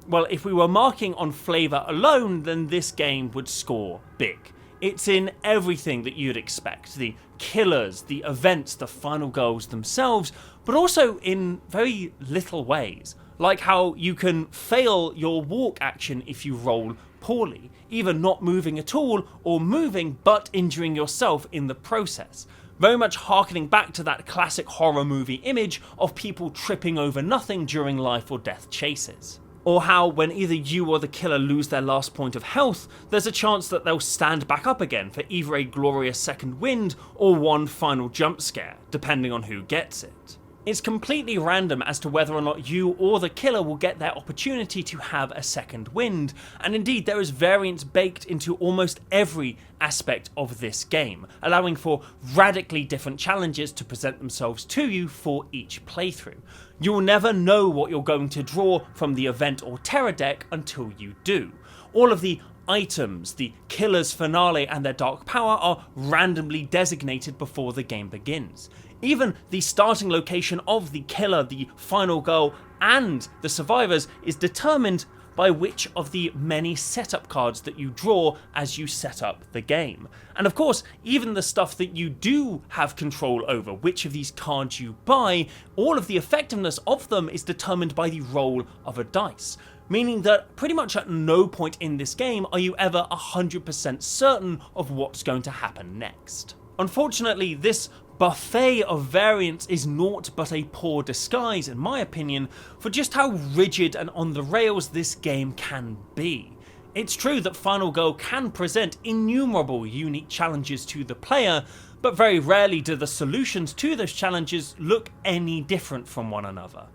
Well, if we were marking on flavour alone, then this game would score big. It's in everything that you'd expect. The killers, the events, the final girls themselves, but also in very little ways. Like how you can fail your walk action if you roll poorly, either not moving at all or moving but injuring yourself in the process. Very much harkening back to that classic horror movie image of people tripping over nothing during life or death chases. Or how when either you or the killer lose their last point of health, there's a chance that they'll stand back up again for either a glorious second wind or one final jump scare, depending on who gets it. It's completely random as to whether or not you or the killer will get their opportunity to have a second wind, and indeed there is variance baked into almost every aspect of this game, allowing for radically different challenges to present themselves to you for each playthrough. You will never know what you're going to draw from the event or terror deck until you do. All of the items, the killer's finale and their dark power are randomly designated before the game begins. Even the starting location of the killer, the final girl, and the survivors is determined by which of the many setup cards that you draw as you set up the game. And of course, even the stuff that you do have control over, which of these cards you buy, all of the effectiveness of them is determined by the roll of a dice. Meaning that pretty much at no point in this game are you ever 100% certain of what's going to happen next. Unfortunately, this buffet of variance is naught but a poor disguise, in my opinion, for just how rigid and on the rails this game can be. It's true that Final Girl can present innumerable unique challenges to the player, but very rarely do the solutions to those challenges look any different from one another.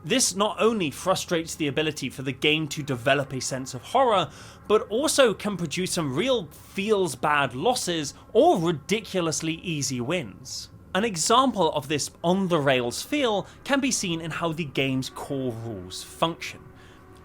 This not only frustrates the ability for the game to develop a sense of horror, but also can produce some real feels bad losses or ridiculously easy wins. An example of this on the rails feel can be seen in how the game's core rules function.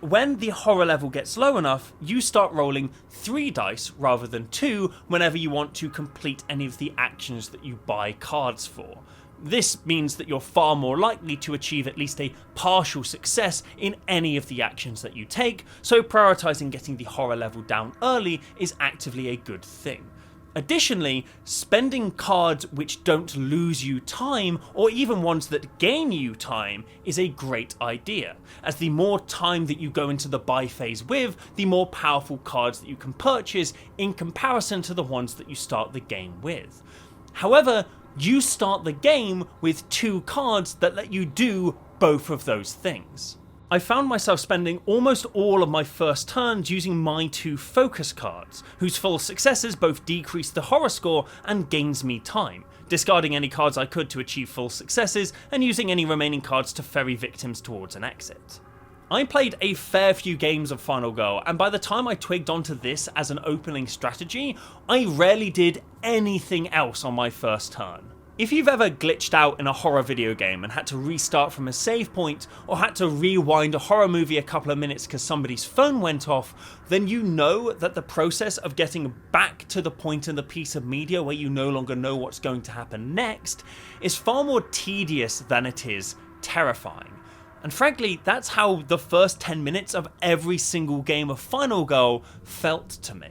When the horror level gets low enough, you start rolling 3 dice rather than 2 whenever you want to complete any of the actions that you buy cards for. This means that you're far more likely to achieve at least a partial success in any of the actions that you take, so prioritizing getting the horror level down early is actively a good thing. Additionally, spending cards which don't lose you time, or even ones that gain you time, is a great idea, as the more time that you go into the buy phase with, the more powerful cards that you can purchase in comparison to the ones that you start the game with. However, you start the game with 2 cards that let you do both of those things. I found myself spending almost all of my first turns using my 2 focus cards, whose full successes both decrease the horror score and gains me time, discarding any cards I could to achieve full successes and using any remaining cards to ferry victims towards an exit. I played a fair few games of Final Girl, and by the time I twigged onto this as an opening strategy, I rarely did anything else on my first turn. If you've ever glitched out in a horror video game and had to restart from a save point, or had to rewind a horror movie a couple of minutes because somebody's phone went off, then you know that the process of getting back to the point in the piece of media where you no longer know what's going to happen next is far more tedious than it is terrifying. And frankly, that's how the first 10 minutes of every single game of Final Girl felt to me.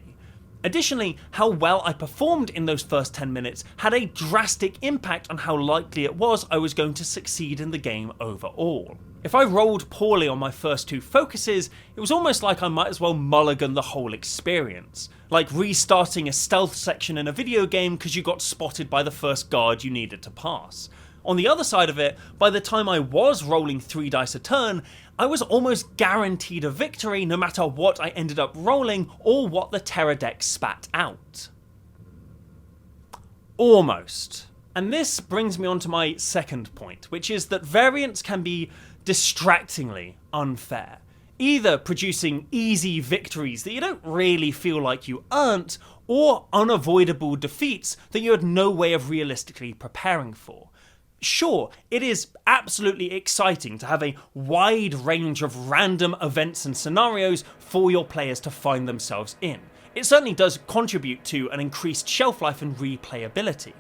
Additionally, how well I performed in those first 10 minutes had a drastic impact on how likely it was I was going to succeed in the game overall. If I rolled poorly on my first 2 focuses, it was almost like I might as well mulligan the whole experience. Like restarting a stealth section in a video game because you got spotted by the first guard you needed to pass. On the other side of it, by the time I was rolling 3 dice a turn, I was almost guaranteed a victory no matter what I ended up rolling or what the terror deck spat out. Almost. And this brings me on to my second point, which is that variance can be distractingly unfair, either producing easy victories that you don't really feel like you earned, or unavoidable defeats that you had no way of realistically preparing for. Sure, it is absolutely exciting to have a wide range of random events and scenarios for your players to find themselves in. It certainly does contribute to an increased shelf life and replayability.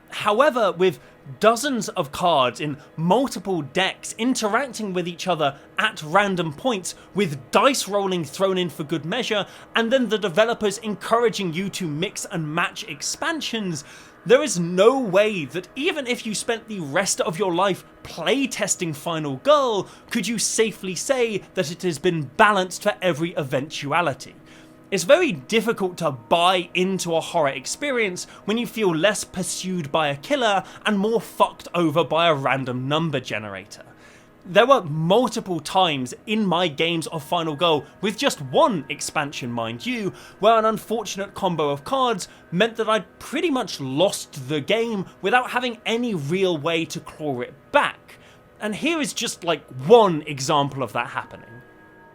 However, with dozens of cards in multiple decks interacting with each other at random points, with dice rolling thrown in for good measure, and then the developers encouraging you to mix and match expansions, there is no way that even if you spent the rest of your life playtesting Final Girl, could you safely say that it has been balanced for every eventuality. It's very difficult to buy into a horror experience when you feel less pursued by a killer and more fucked over by a random number generator. There were multiple times in my games of Final Girl, with just one expansion mind you, where an unfortunate combo of cards meant that I'd pretty much lost the game without having any real way to claw it back. And here is just like one example of that happening.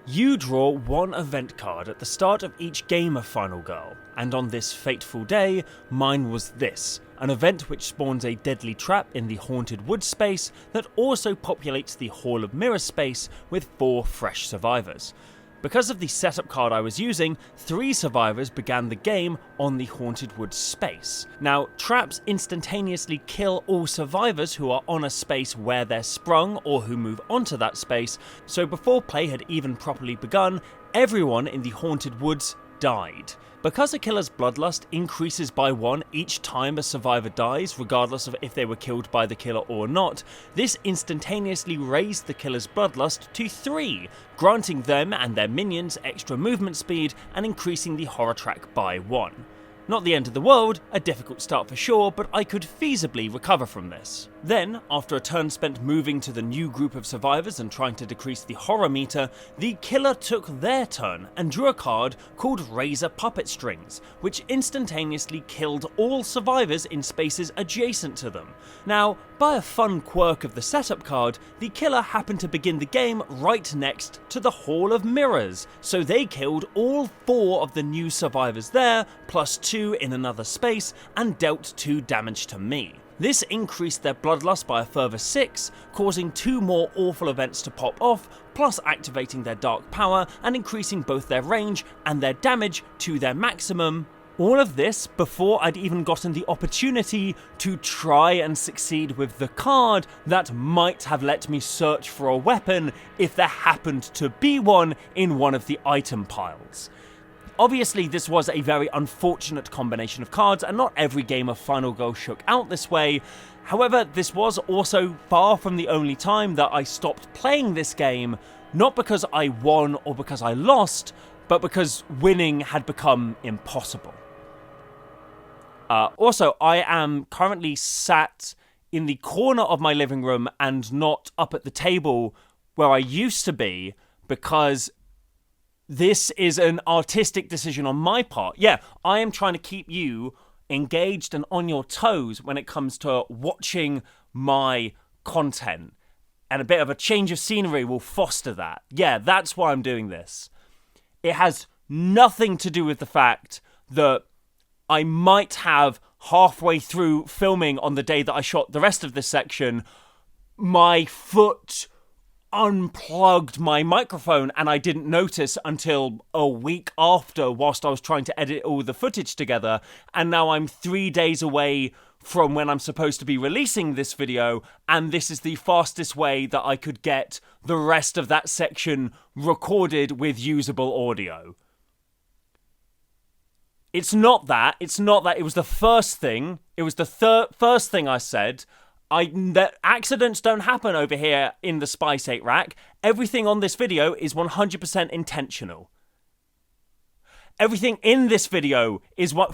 You draw 1 event card at the start of each game of Final Girl, and on this fateful day, mine was this, an event which spawns a deadly trap in the Haunted Woods space that also populates the Hall of Mirrors space with 4 fresh survivors. Because of the setup card I was using, 3 survivors began the game on the Haunted Woods space. Now, traps instantaneously kill all survivors who are on a space where they're sprung or who move onto that space, so before play had even properly begun, everyone in the Haunted Woods died. Because a killer's bloodlust increases by 1 each time a survivor dies, regardless of if they were killed by the killer or not, this instantaneously raised the killer's bloodlust to 3, granting them and their minions extra movement speed and increasing the horror track by 1. Not the end of the world, a difficult start for sure, but I could feasibly recover from this. Then, after a turn spent moving to the new group of survivors and trying to decrease the horror meter, the killer took their turn and drew a card called Razor Puppet Strings, which instantaneously killed all survivors in spaces adjacent to them. Now, by a fun quirk of the setup card, the killer happened to begin the game right next to the Hall of Mirrors, so they killed all 4 of the new survivors there, plus 2 in another space, and dealt 2 damage to me. This increased their bloodlust by a further 6, causing 2 more awful events to pop off, plus activating their dark power and increasing both their range and their damage to their maximum. All of this before I'd even gotten the opportunity to try and succeed with the card that might have let me search for a weapon if there happened to be one in one of the item piles. Obviously, this was a very unfortunate combination of cards, and not every game of Final Girl shook out this way. However, this was also far from the only time that I stopped playing this game, not because I won or because I lost, but because winning had become impossible. Also, I am currently sat in the corner of my living room and not up at the table where I used to be, because this is an artistic decision on my part. Yeah, I am trying to keep you engaged and on your toes when it comes to watching my content. And a bit of a change of scenery will foster that. Yeah, that's why I'm doing this. It has nothing to do with the fact that I might have, halfway through filming on the day that I shot the rest of this section, my foot unplugged my microphone and I didn't notice until a week after, whilst I was trying to edit all the footage together, and now I'm 3 days away from when I'm supposed to be releasing this video, and this is the fastest way that I could get the rest of that section recorded with usable audio. It's not that. It was the first thing. It was the first thing I said. That accidents don't happen over here in the Spice 8 rack. Everything on this video is 100% intentional. Everything in this video is what...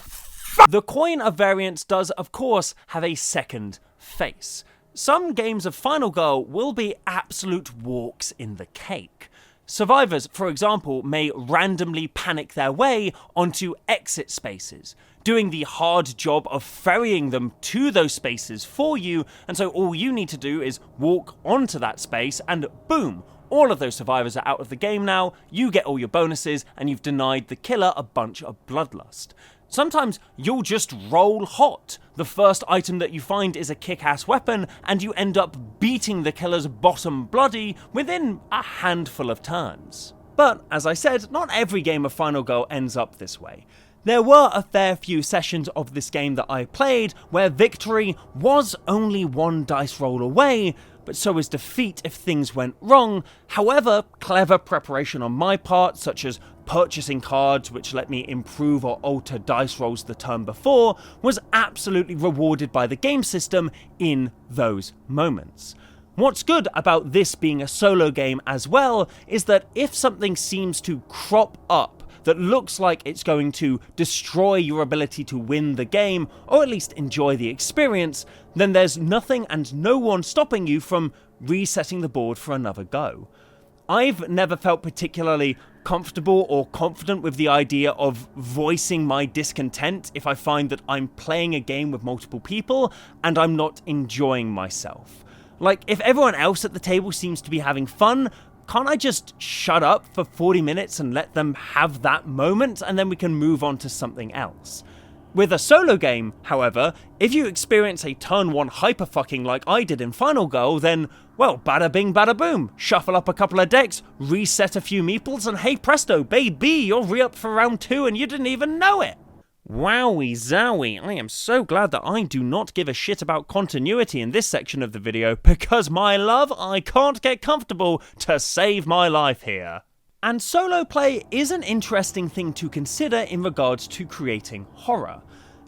The coin of variance does, of course, have a second face. Some games of Final Girl will be absolute walks in the cake. Survivors, for example, may randomly panic their way onto exit spaces, doing the hard job of ferrying them to those spaces for you, and so all you need to do is walk onto that space and boom, all of those survivors are out of the game now, you get all your bonuses, and you've denied the killer a bunch of bloodlust. Sometimes you'll just roll hot. The first item that you find is a kick-ass weapon, and you end up beating the killer's bottom bloody within a handful of turns. But, as I said, not every game of Final Girl ends up this way. There were a fair few sessions of this game that I played where victory was only one dice roll away, but so is defeat if things went wrong. However, clever preparation on my part, such as purchasing cards which let me improve or alter dice rolls the turn before, was absolutely rewarded by the game system in those moments. What's good about this being a solo game as well is that if something seems to crop up that looks like it's going to destroy your ability to win the game, or at least enjoy the experience, then there's nothing and no one stopping you from resetting the board for another go. I've never felt particularly comfortable or confident with the idea of voicing my discontent if I find that I'm playing a game with multiple people and I'm not enjoying myself. Like, if everyone else at the table seems to be having fun, can't I just shut up for 40 minutes and let them have that moment, and then we can move on to something else? With a solo game, however, if you experience a turn 1 hyperfucking like I did in Final Girl, then, well, bada bing bada boom, shuffle up a couple of decks, reset a few meeples, and hey presto, baby, you're re-up for round 2 and you didn't even know it! Wowie zowie, I am so glad that I do not give a shit about continuity in this section of the video, because my love, I can't get comfortable to save my life here. And solo play is an interesting thing to consider in regards to creating horror.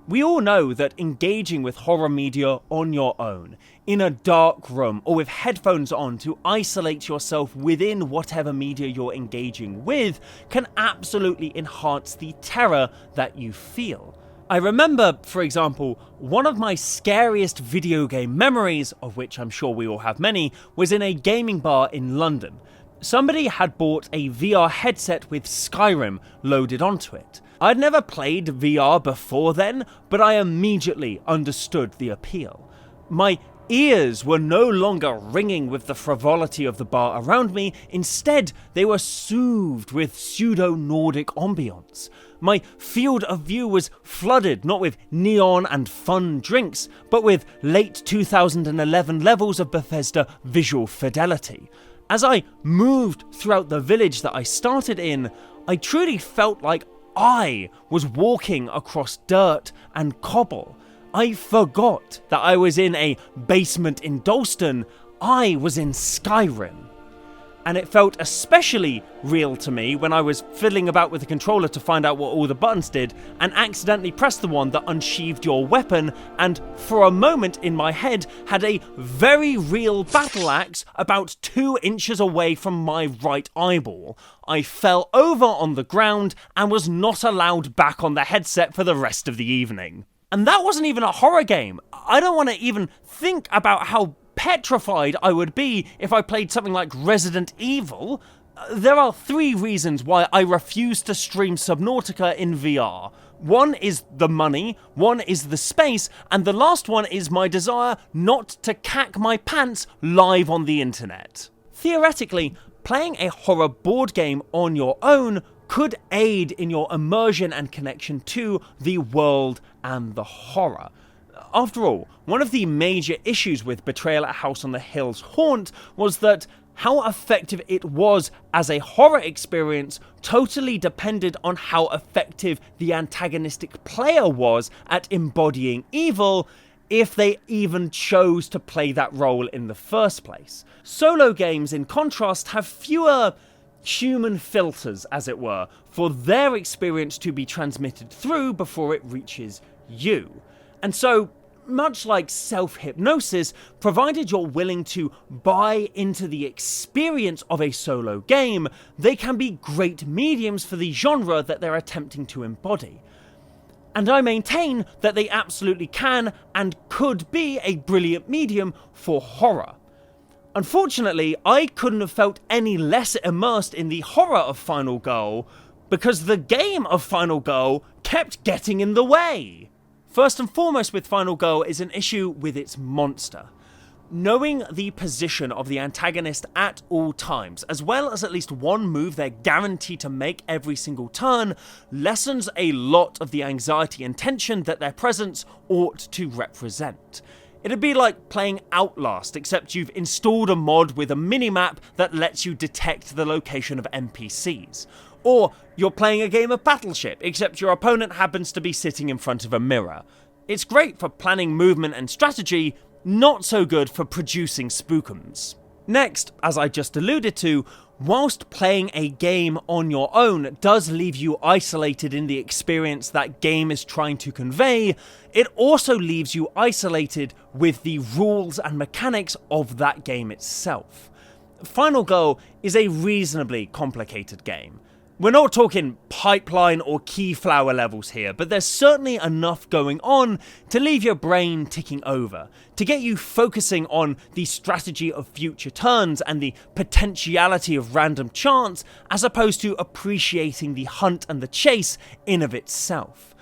We all know that engaging with horror media on your own, in a dark room or with headphones on to isolate yourself within whatever media you're engaging with, can absolutely enhance the terror that you feel. I remember, for example, one of my scariest video game memories, of which I'm sure we all have many, was in a gaming bar in London. Somebody had bought a VR headset with Skyrim loaded onto it. I'd never played VR before then, but I immediately understood the appeal. My ears were no longer ringing with the frivolity of the bar around me, instead they were soothed with pseudo-Nordic ambience. My field of view was flooded not with neon and fun drinks, but with late 2011 levels of Bethesda visual fidelity. As I moved throughout the village that I started in, I truly felt like I was walking across dirt and cobble. I forgot that I was in a basement in Dalston. I was in Skyrim. And it felt especially real to me when I was fiddling about with the controller to find out what all the buttons did and accidentally pressed the one that unsheathed your weapon and for a moment in my head had a very real battle axe about 2 inches away from my right eyeball. I fell over on the ground and was not allowed back on the headset for the rest of the evening. And that wasn't even a horror game. I don't want to even think about how petrified I would be if I played something like Resident Evil. There are 3 reasons why I refuse to stream Subnautica in VR. One is the money, one is the space, and the last one is my desire not to cack my pants live on the internet. Theoretically, playing a horror board game on your own could aid in your immersion and connection to the world and the horror. After all, one of the major issues with Betrayal at House on the Hill's Haunt was that how effective it was as a horror experience totally depended on how effective the antagonistic player was at embodying evil, if they even chose to play that role in the first place. Solo games, in contrast, have fewer human filters, as it were, for their experience to be transmitted through before it reaches you. And so, much like self-hypnosis, provided you're willing to buy into the experience of a solo game, they can be great mediums for the genre that they're attempting to embody. And I maintain that they absolutely can and could be a brilliant medium for horror. Unfortunately, I couldn't have felt any less immersed in the horror of Final Girl because the game of Final Girl kept getting in the way. First and foremost with Final Girl is an issue with its monster. Knowing the position of the antagonist at all times, as well as at least one move they're guaranteed to make every single turn, lessens a lot of the anxiety and tension that their presence ought to represent. It'd be like playing Outlast, except you've installed a mod with a minimap that lets you detect the location of NPCs. Or you're playing a game of Battleship, except your opponent happens to be sitting in front of a mirror. It's great for planning movement and strategy, not so good for producing spookums. Next, as I just alluded to, whilst playing a game on your own does leave you isolated in the experience that game is trying to convey, it also leaves you isolated with the rules and mechanics of that game itself. Final Girl is a reasonably complicated game. We're not talking pipeline or keyflower levels here, but there's certainly enough going on to leave your brain ticking over, to get you focusing on the strategy of future turns and the potentiality of random chance, as opposed to appreciating the hunt and the chase in of itself.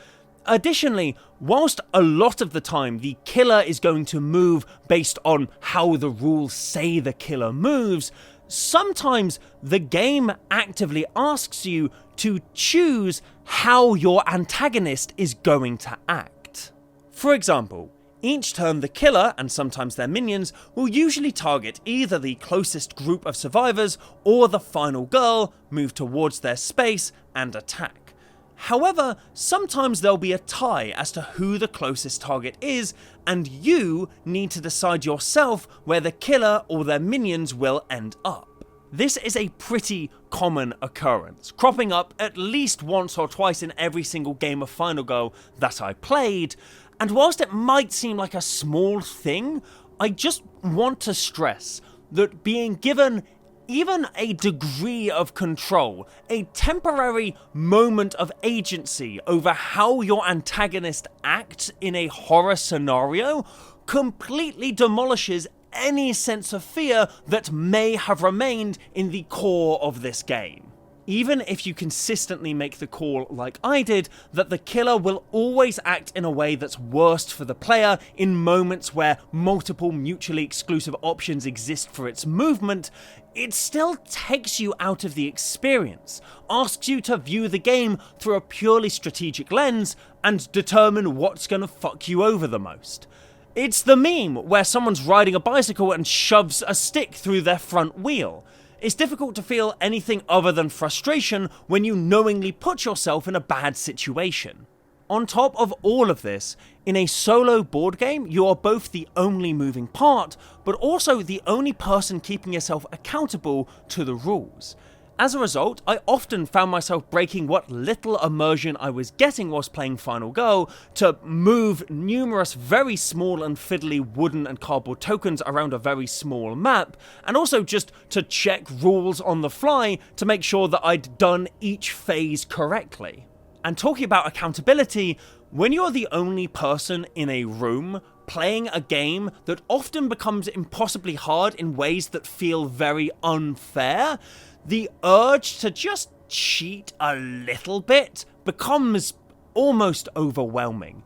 Additionally, whilst a lot of the time the killer is going to move based on how the rules say the killer moves, sometimes the game actively asks you to choose how your antagonist is going to act. For example, each turn the killer, and sometimes their minions, will usually target either the closest group of survivors or the final girl, move towards their space, and attack. However, sometimes there'll be a tie as to who the closest target is, and you need to decide yourself where the killer or their minions will end up. This is a pretty common occurrence, cropping up at least once or twice in every single game of Final Girl that I played, and whilst it might seem like a small thing, I just want to stress that being given even a degree of control, a temporary moment of agency over how your antagonist acts in a horror scenario, completely demolishes any sense of fear that may have remained in the core of this game. Even if you consistently make the call, like I did, that the killer will always act in a way that's worst for the player in moments where multiple mutually exclusive options exist for its movement, it still takes you out of the experience, asks you to view the game through a purely strategic lens, and determine what's gonna fuck you over the most. It's the meme where someone's riding a bicycle and shoves a stick through their front wheel. It's difficult to feel anything other than frustration when you knowingly put yourself in a bad situation. On top of all of this, in a solo board game, you are both the only moving part, but also the only person keeping yourself accountable to the rules. As a result, I often found myself breaking what little immersion I was getting whilst playing Final Go to move numerous very small and fiddly wooden and cardboard tokens around a very small map, and also just to check rules on the fly to make sure that I'd done each phase correctly. And talking about accountability, when you're the only person in a room playing a game that often becomes impossibly hard in ways that feel very unfair, the urge to just cheat a little bit becomes almost overwhelming.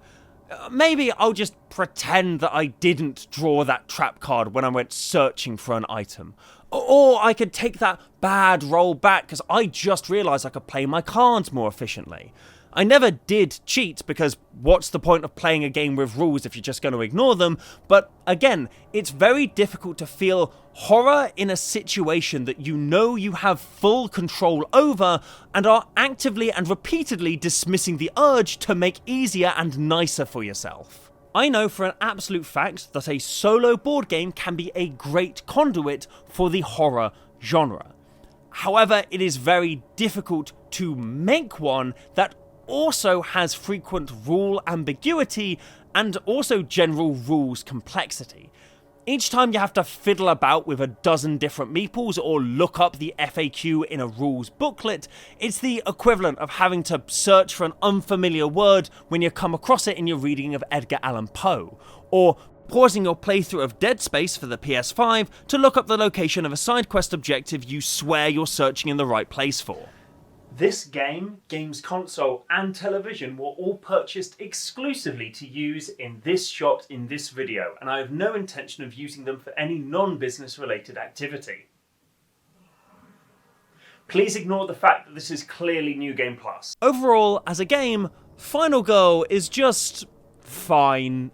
Maybe I'll just pretend that I didn't draw that trap card when I went searching for an item. Or I could take that bad roll back because I just realised I could play my cards more efficiently. I never did cheat because what's the point of playing a game with rules if you're just going to ignore them? But again, it's very difficult to feel horror in a situation that you know you have full control over and are actively and repeatedly dismissing the urge to make easier and nicer for yourself. I know for an absolute fact that a solo board game can be a great conduit for the horror genre. However, it is very difficult to make one that also has frequent rule ambiguity and also general rules complexity. Each time you have to fiddle about with a dozen different meeples or look up the FAQ in a rules booklet, it's the equivalent of having to search for an unfamiliar word when you come across it in your reading of Edgar Allan Poe, or pausing your playthrough of Dead Space for the PS5 to look up the location of a side quest objective you swear you're searching in the right place for. This game, games console and television were all purchased exclusively to use in this shot in this video, and I have no intention of using them for any non-business related activity. Please ignore the fact that this is clearly New Game Plus. Overall, as a game, Final Go is just fine.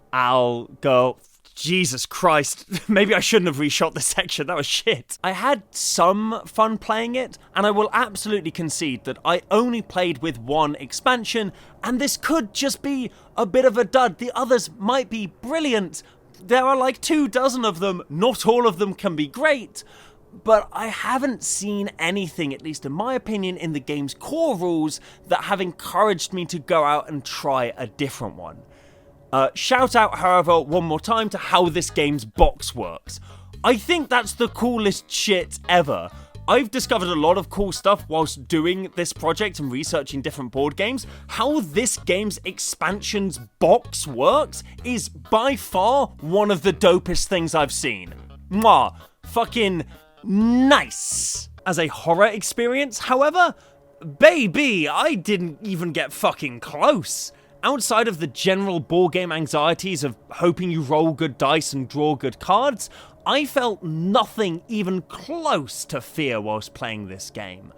Jesus Christ, maybe I shouldn't have reshot this section, that was shit. I had some fun playing it, and I will absolutely concede that I only played with one expansion, and this could just be a bit of a dud. The others might be brilliant. There are like 24 of them, not all of them can be great, but I haven't seen anything, at least in my opinion, in the game's core rules that have encouraged me to go out and try a different one. Shout out, however, one more time to how this game's box works. I think that's the coolest shit ever. I've discovered a lot of cool stuff whilst doing this project and researching different board games. How this game's expansions box works is by far one of the dopest things I've seen. Mwah. Fucking nice. As a horror experience, however, baby, I didn't even get fucking close. Outside of the general board game anxieties of hoping you roll good dice and draw good cards, I felt nothing even close to fear whilst playing this game.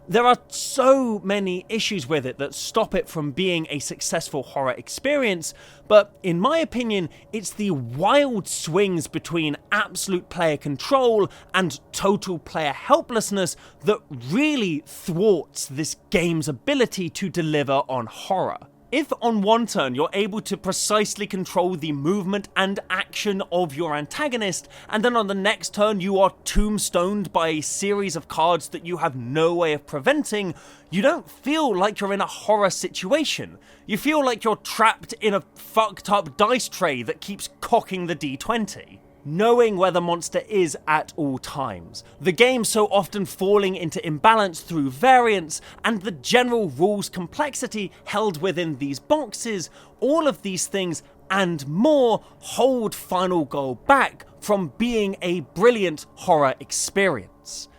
There are so many issues with it that stop it from being a successful horror experience, but in my opinion, it's the wild swings between absolute player control and total player helplessness that really thwarts this game's ability to deliver on horror. If on one turn you're able to precisely control the movement and action of your antagonist, and then on the next turn you are tombstoned by a series of cards that you have no way of preventing, you don't feel like you're in a horror situation. You feel like you're trapped in a fucked up dice tray that keeps cocking the d20. Knowing where the monster is at all times, the game so often falling into imbalance through variance, and the general rules complexity held within these boxes, all of these things and more hold Final Go back from being a brilliant horror experience.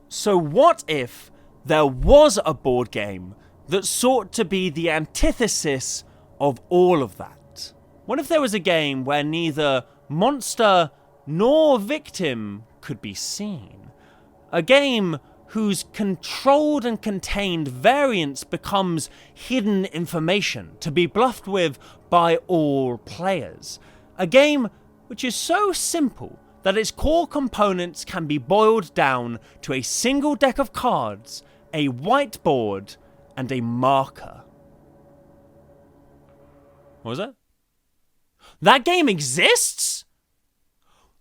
So what if there was a board game that sought to be the antithesis of all of that? What if there was a game where neither monster nor victim could be seen? A game whose controlled and contained variance becomes hidden information to be bluffed with by all players. A game which is so simple that its core components can be boiled down to a single deck of cards, a whiteboard, and a marker. What was that? That game exists?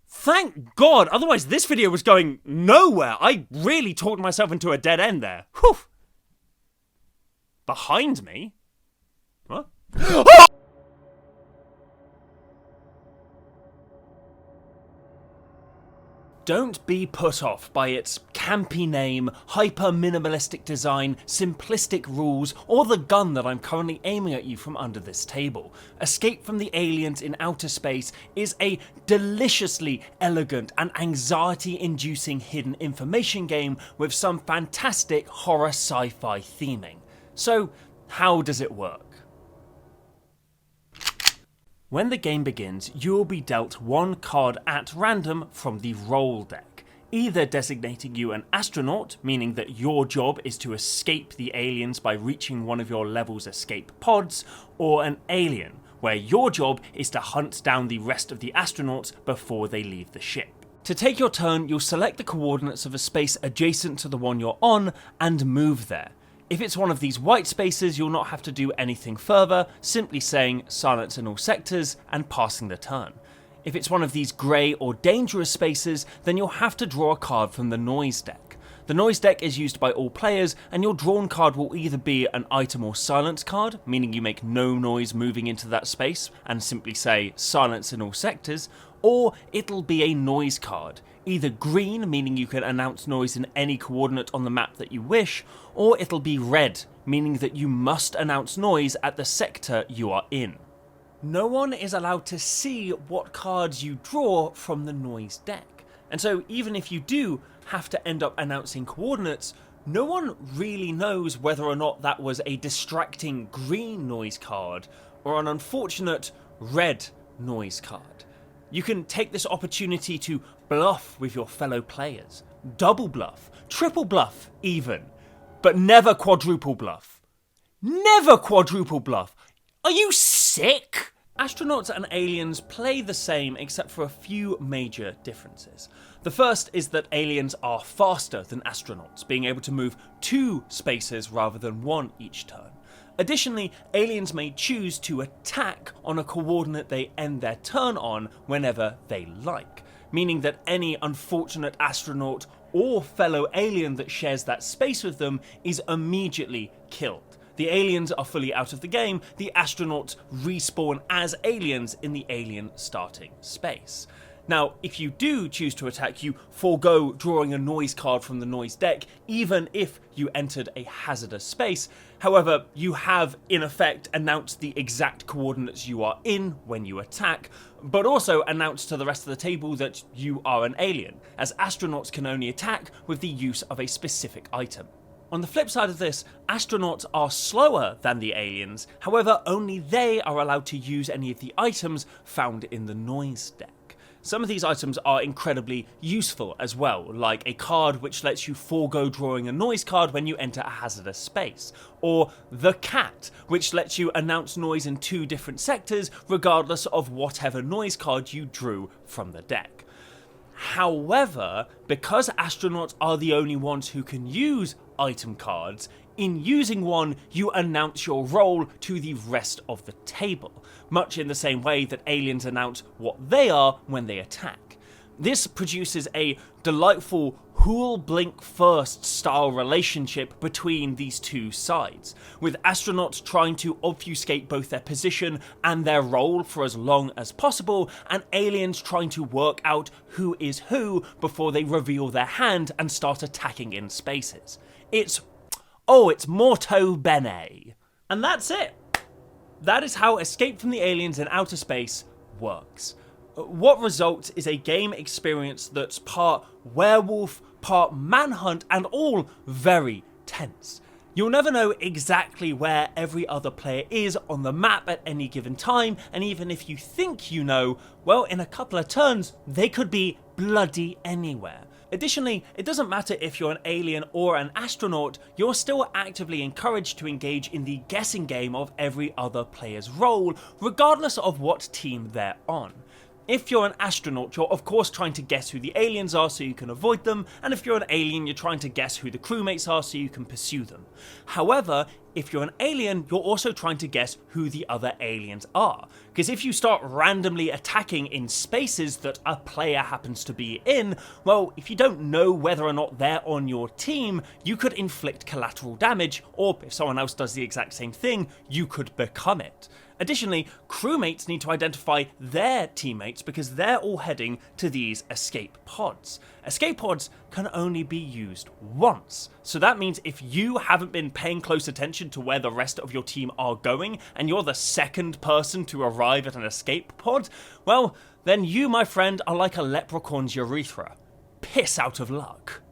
Thank God, otherwise this video was going nowhere. I really talked myself into a dead end there. Whew. Behind me? What? Don't be put off by its campy name, hyper-minimalistic design, simplistic rules, or the gun that I'm currently aiming at you from under this table. Escape from the Aliens in Outer Space is a deliciously elegant and anxiety-inducing hidden information game with some fantastic horror sci-fi theming. So, how does it work? When the game begins, you will be dealt one card at random from the roll deck, either designating you an astronaut, meaning that your job is to escape the aliens by reaching one of your level's escape pods, or an alien, where your job is to hunt down the rest of the astronauts before they leave the ship. To take your turn, you'll select the coordinates of a space adjacent to the one you're on and move there. If it's one of these white spaces, you'll not have to do anything further, simply saying silence in all sectors and passing the turn. If it's one of these grey or dangerous spaces, then you'll have to draw a card from the noise deck. The noise deck is used by all players, and your drawn card will either be an item or silence card, meaning you make no noise moving into that space and simply say silence in all sectors, or it'll be a noise card. Either green, meaning you can announce noise in any coordinate on the map that you wish, or it'll be red, meaning that you must announce noise at the sector you are in. No one is allowed to see what cards you draw from the noise deck, and so even if you do have to end up announcing coordinates, no one really knows whether or not that was a distracting green noise card or an unfortunate red noise card. You can take this opportunity to bluff with your fellow players. Double bluff, triple bluff even, but never quadruple bluff. Never quadruple bluff! Are you sick? Astronauts and aliens play the same except for a few major differences. The first is that aliens are faster than astronauts, being able to move 2 spaces rather than 1 each turn. Additionally, aliens may choose to attack on a coordinate they end their turn on whenever they like, meaning that any unfortunate astronaut or fellow alien that shares that space with them is immediately killed. The aliens are fully out of the game, the astronauts respawn as aliens in the alien starting space. Now, if you do choose to attack, you forego drawing a noise card from the noise deck, even if you entered a hazardous space. However, you have, in effect, announced the exact coordinates you are in when you attack, but also announced to the rest of the table that you are an alien, as astronauts can only attack with the use of a specific item. On the flip side of this, astronauts are slower than the aliens, however, only they are allowed to use any of the items found in the noise deck. Some of these items are incredibly useful as well, like a card which lets you forego drawing a noise card when you enter a hazardous space, or the cat, which lets you announce noise in 2 different sectors regardless of whatever noise card you drew from the deck. However, because astronauts are the only ones who can use item cards, in using one, you announce your role to the rest of the table, much in the same way that aliens announce what they are when they attack. This produces a delightful who'll blink first style relationship between these 2 sides, with astronauts trying to obfuscate both their position and their role for as long as possible, and aliens trying to work out who is who before they reveal their hand and start attacking in spaces. It's molto bene. And that's it. That is how Escape from the Aliens in Outer Space works. What results is a game experience that's part werewolf, part manhunt, and all very tense. You'll never know exactly where every other player is on the map at any given time, and even if you think you know, well, in a couple of turns, they could be bloody anywhere. Additionally, it doesn't matter if you're an alien or an astronaut, you're still actively encouraged to engage in the guessing game of every other player's role, regardless of what team they're on. If you're an astronaut, you're of course trying to guess who the aliens are so you can avoid them, and if you're an alien, you're trying to guess who the crewmates are so you can pursue them. However, if you're an alien, you're also trying to guess who the other aliens are. Because if you start randomly attacking in spaces that a player happens to be in, well, if you don't know whether or not they're on your team, you could inflict collateral damage, or if someone else does the exact same thing, you could become it. Additionally, crewmates need to identify their teammates because they're all heading to these escape pods. Escape pods can only be used once, so that means if you haven't been paying close attention to where the rest of your team are going, and you're the second person to arrive at an escape pod, well, then you, my friend, are like a leprechaun's urethra. Piss out of luck.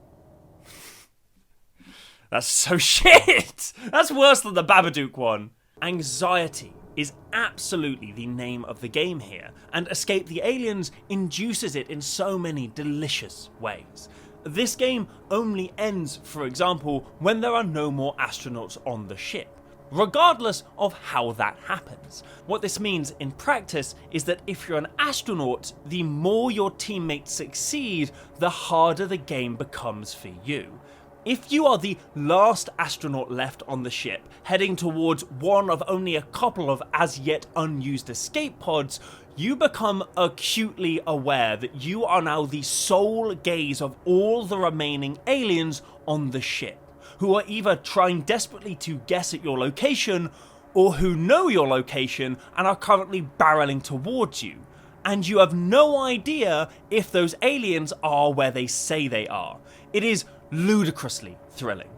That's so shit! That's worse than the Babadook one. Anxiety is absolutely the name of the game here, and Escape the Aliens induces it in so many delicious ways. This game only ends, for example, when there are no more astronauts on the ship, regardless of how that happens. What this means in practice is that if you're an astronaut, the more your teammates succeed, the harder the game becomes for you. If you are the last astronaut left on the ship, heading towards one of only a couple of as yet unused escape pods, you become acutely aware that you are now the sole gaze of all the remaining aliens on the ship, who are either trying desperately to guess at your location, or who know your location and are currently barreling towards you. And you have no idea if those aliens are where they say they are. It is ludicrously thrilling.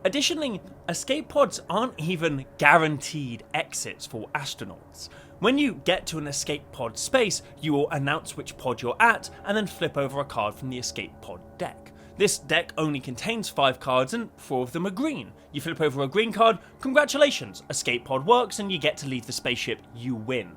Additionally, escape pods aren't even guaranteed exits for astronauts. When you get to an escape pod space, you will announce which pod you're at and then flip over a card from the escape pod deck. This deck only contains 5 cards and 4 of them are green. You flip over a green card, congratulations, escape pod works and you get to leave the spaceship, you win.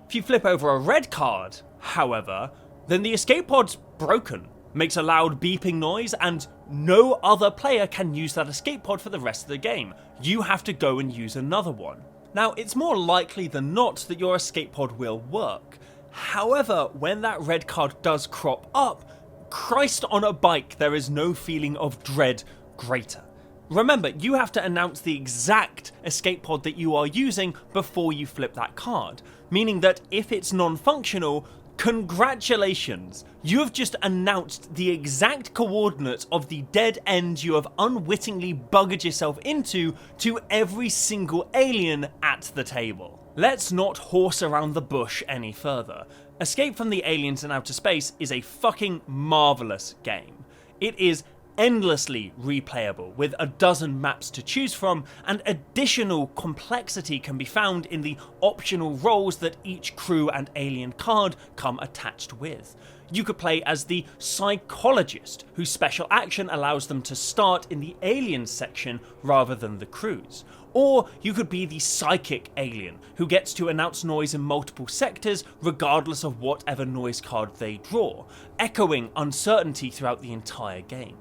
If you flip over a red card, however, then the escape pod's broken, makes a loud beeping noise, and no other player can use that escape pod for the rest of the game. You have to go and use another one. Now, it's more likely than not that your escape pod will work. However, when that red card does crop up, Christ on a bike, there is no feeling of dread greater. Remember, you have to announce the exact escape pod that you are using before you flip that card, meaning that if it's non-functional, congratulations, you have just announced the exact coordinates of the dead end you have unwittingly buggered yourself into to every single alien at the table. Let's not horse around the bush any further. Escape from the Aliens in Outer Space is a fucking marvellous game. It is endlessly replayable with a dozen maps to choose from, and additional complexity can be found in the optional roles that each crew and alien card come attached with. You could play as the psychologist, whose special action allows them to start in the aliens section rather than the crews. Or you could be the psychic alien, who gets to announce noise in multiple sectors regardless of whatever noise card they draw, echoing uncertainty throughout the entire game.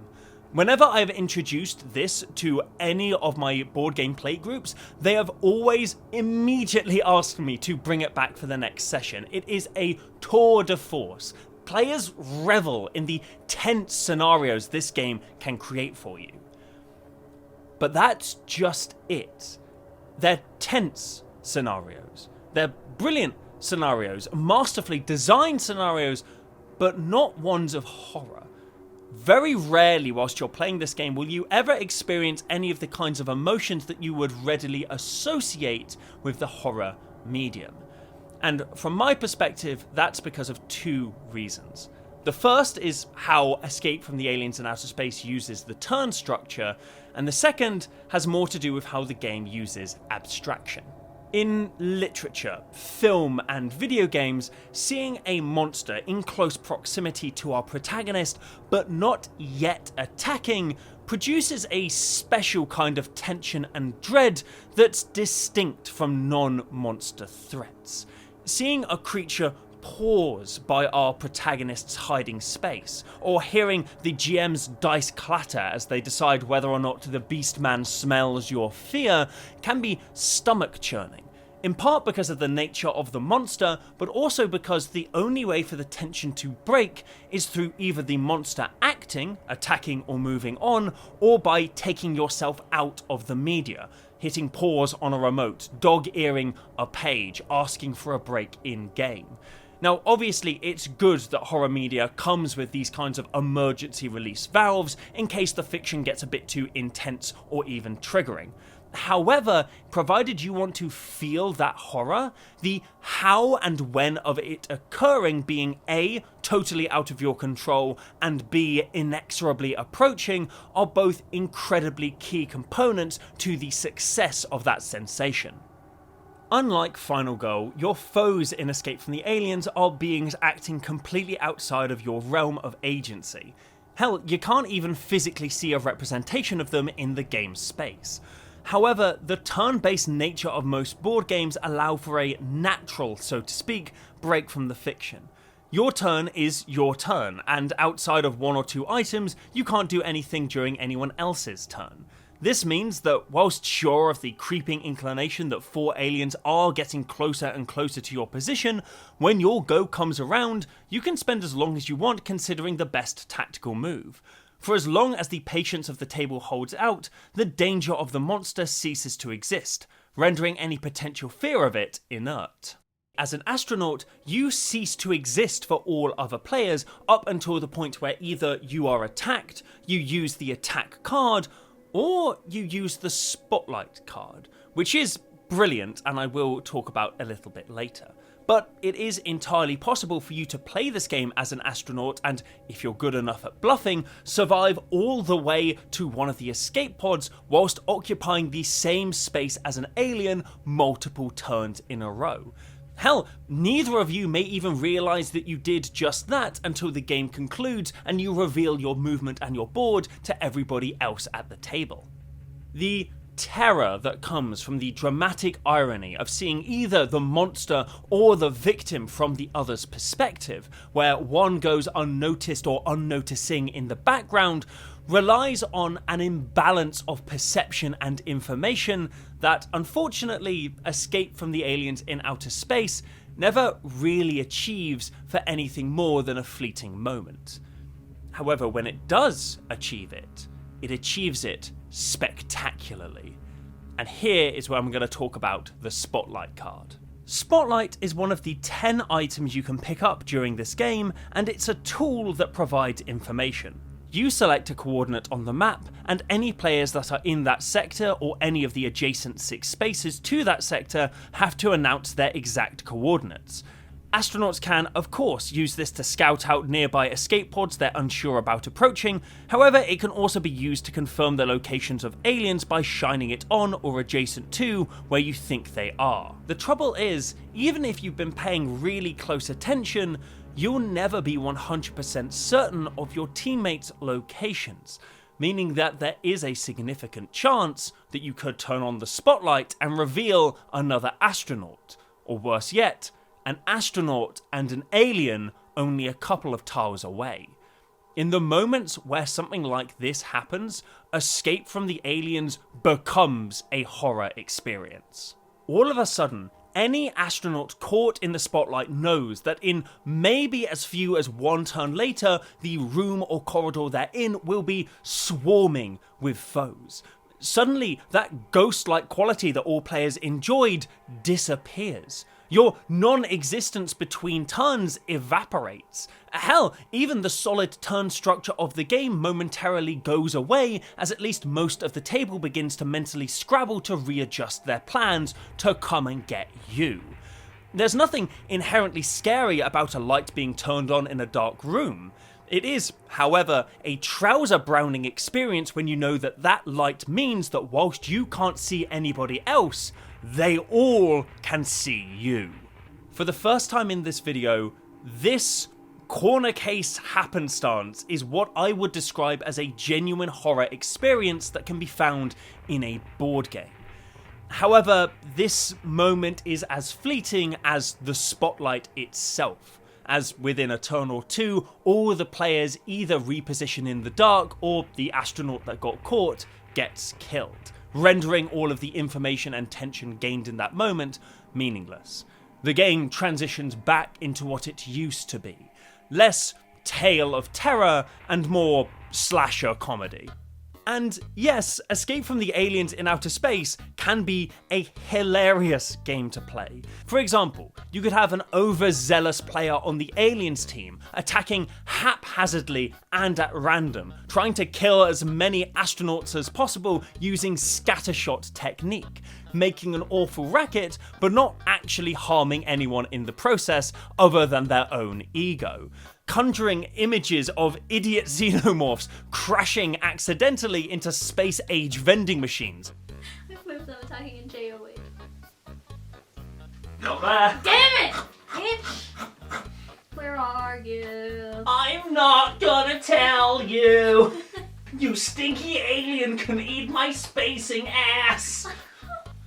Whenever I've introduced this to any of my board game play groups, they have always immediately asked me to bring it back for the next session. It is a tour de force. Players revel in the tense scenarios this game can create for you. But that's just it. They're tense scenarios. They're brilliant scenarios, masterfully designed scenarios, but not ones of horror. Very rarely whilst you're playing this game will you ever experience any of the kinds of emotions that you would readily associate with the horror medium. And from my perspective, that's because of 2 reasons. The first is how Escape from the Aliens in Outer Space uses the turn structure, and the second has more to do with how the game uses abstraction. In literature, film, and video games, seeing a monster in close proximity to our protagonist, but not yet attacking, produces a special kind of tension and dread that's distinct from non-monster threats. Seeing a creature pause by our protagonist's hiding space, or hearing the GM's dice clatter as they decide whether or not the Beastman smells your fear, can be stomach-churning. In part because of the nature of the monster, but also because the only way for the tension to break is through either the monster acting, attacking or moving on, or by taking yourself out of the media, hitting pause on a remote, dog-earing a page, asking for a break in-game. Now, obviously, it's good that horror media comes with these kinds of emergency release valves in case the fiction gets a bit too intense or even triggering. However, provided you want to feel that horror, the how and when of it occurring being A, totally out of your control, and B, inexorably approaching, are both incredibly key components to the success of that sensation. Unlike Final Girl, your foes in Escape from the Aliens are beings acting completely outside of your realm of agency. Hell, you can't even physically see a representation of them in the game space. However, the turn-based nature of most board games allow for a natural, so to speak, break from the fiction. Your turn is your turn, and outside of one or two items, you can't do anything during anyone else's turn. This means that whilst sure of the creeping inclination that 4 aliens are getting closer and closer to your position, when your go comes around, you can spend as long as you want considering the best tactical move. For as long as the patience of the table holds out, the danger of the monster ceases to exist, rendering any potential fear of it inert. As an astronaut, you cease to exist for all other players up until the point where either you are attacked, you use the attack card, or you use the spotlight card, which is brilliant and I will talk about a little bit later. But it is entirely possible for you to play this game as an astronaut and, if you're good enough at bluffing, survive all the way to one of the escape pods whilst occupying the same space as an alien multiple turns in a row. Hell, neither of you may even realise that you did just that until the game concludes and you reveal your movement and your board to everybody else at the table. The terror that comes from the dramatic irony of seeing either the monster or the victim from the other's perspective, where one goes unnoticed or unnoticing in the background, relies on an imbalance of perception and information that, unfortunately, Escape from the Aliens in Outer Space never really achieves for anything more than a fleeting moment. However, when it does achieve it, it achieves it spectacularly. And here is where I'm going to talk about the Spotlight card. Spotlight is one of the 10 items you can pick up during this game, and it's a tool that provides information. You select a coordinate on the map, and any players that are in that sector or any of the adjacent 6 spaces to that sector have to announce their exact coordinates. Astronauts can, of course, use this to scout out nearby escape pods they're unsure about approaching, however it can also be used to confirm the locations of aliens by shining it on or adjacent to where you think they are. The trouble is, even if you've been paying really close attention, you'll never be 100% certain of your teammates' locations, meaning that there is a significant chance that you could turn on the spotlight and reveal another astronaut, or worse yet, an astronaut and an alien only a couple of tiles away. In the moments where something like this happens, Escape from the Aliens becomes a horror experience. All of a sudden, any astronaut caught in the spotlight knows that in maybe as few as one turn later, the room or corridor they're in will be swarming with foes. Suddenly, that ghost-like quality that all players enjoyed disappears. Your non-existence between turns evaporates. Hell, even the solid turn structure of the game momentarily goes away as at least most of the table begins to mentally scrabble to readjust their plans to come and get you. There's nothing inherently scary about a light being turned on in a dark room. It is, however, a trouser-browning experience when you know that that light means that whilst you can't see anybody else, they all can see you. For the first time in this video, this corner case happenstance is what I would describe as a genuine horror experience that can be found in a board game. However, this moment is as fleeting as the spotlight itself, as within a turn or two, all the players either reposition in the dark or the astronaut that got caught gets killed, rendering all of the information and tension gained in that moment meaningless. The game transitions back into what it used to be. Less tale of terror and more slasher comedy. And yes, Escape from the Aliens in Outer Space can be a hilarious game to play. For example, you could have an overzealous player on the Aliens team attacking haphazardly and at random, trying to kill as many astronauts as possible using scattershot technique, making an awful racket but not actually harming anyone in the process other than their own ego. Conjuring images of idiot xenomorphs crashing accidentally into space-age vending machines. I've moved them attacking in JOE. Not there. Damn it! Bitch! Where are you? I'm not gonna tell you. You stinky alien can eat my spacing ass.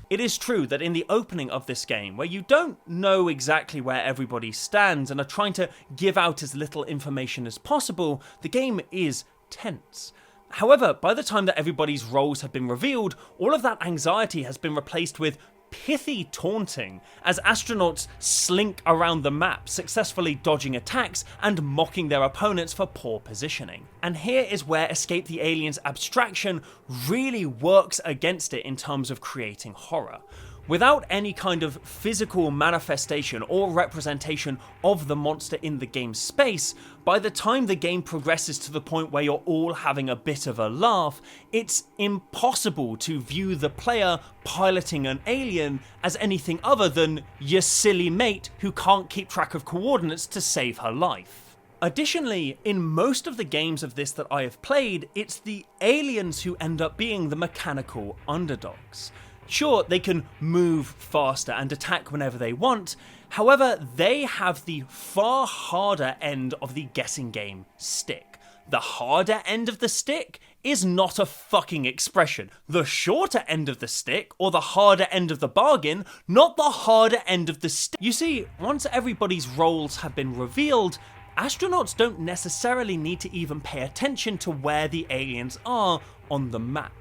It is true that in the opening of this game, where you don't know exactly where everybody stands and are trying to give out as little information as possible, the game is tense. However, by the time that everybody's roles have been revealed, all of that anxiety has been replaced with pithy taunting as astronauts slink around the map, successfully dodging attacks and mocking their opponents for poor positioning. And here is where Escape the Aliens abstraction really works against it in terms of creating horror. Without any kind of physical manifestation or representation of the monster in the game's space, by the time the game progresses to the point where you're all having a bit of a laugh, it's impossible to view the player piloting an alien as anything other than your silly mate who can't keep track of coordinates to save her life. Additionally, in most of the games of this that I have played, it's the aliens who end up being the mechanical underdogs. Sure, they can move faster and attack whenever they want, however, they have the far harder end of the guessing game stick. The harder end of the stick is not a fucking expression. The shorter end of the stick, or the harder end of the bargain, not the harder end of the stick. You see, once everybody's roles have been revealed, astronauts don't necessarily need to even pay attention to where the aliens are on the map.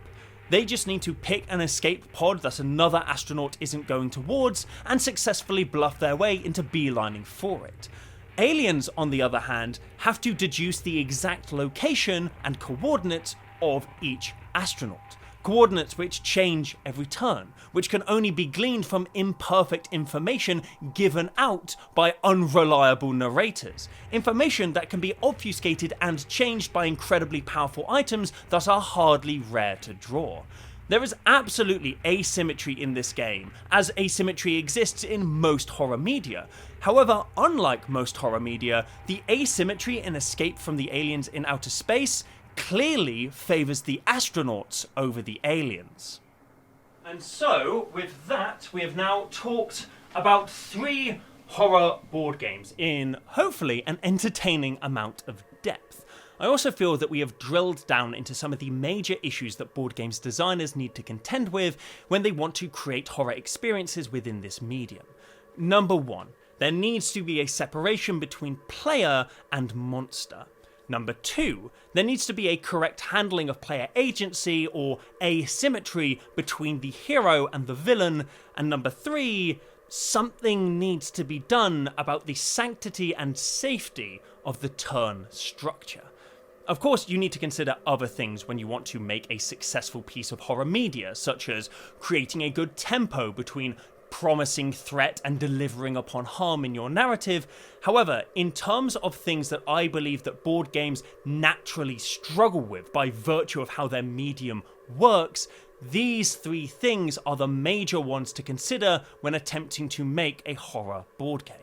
They just need to pick an escape pod that another astronaut isn't going towards and successfully bluff their way into beelining for it. Aliens, on the other hand, have to deduce the exact location and coordinates of each astronaut. Coordinates which change every turn, which can only be gleaned from imperfect information given out by unreliable narrators. Information that can be obfuscated and changed by incredibly powerful items that are hardly rare to draw. There is absolutely asymmetry in this game, as asymmetry exists in most horror media. However, unlike most horror media, the asymmetry in Escape from the Aliens in Outer Space clearly favours the astronauts over the aliens. And so, with that, we have now talked about 3 horror board games in, hopefully, an entertaining amount of depth. I also feel that we have drilled down into some of the major issues that board games designers need to contend with when they want to create horror experiences within this medium. Number 1, there needs to be a separation between player and monster. Number 2, there needs to be a correct handling of player agency or asymmetry between the hero and the villain. And number 3, something needs to be done about the sanctity and safety of the turn structure. Of course, you need to consider other things when you want to make a successful piece of horror media, such as creating a good tempo between promising threat and delivering upon harm in your narrative. However, in terms of things that I believe that board games naturally struggle with by virtue of how their medium works, these 3 things are the major ones to consider when attempting to make a horror board game.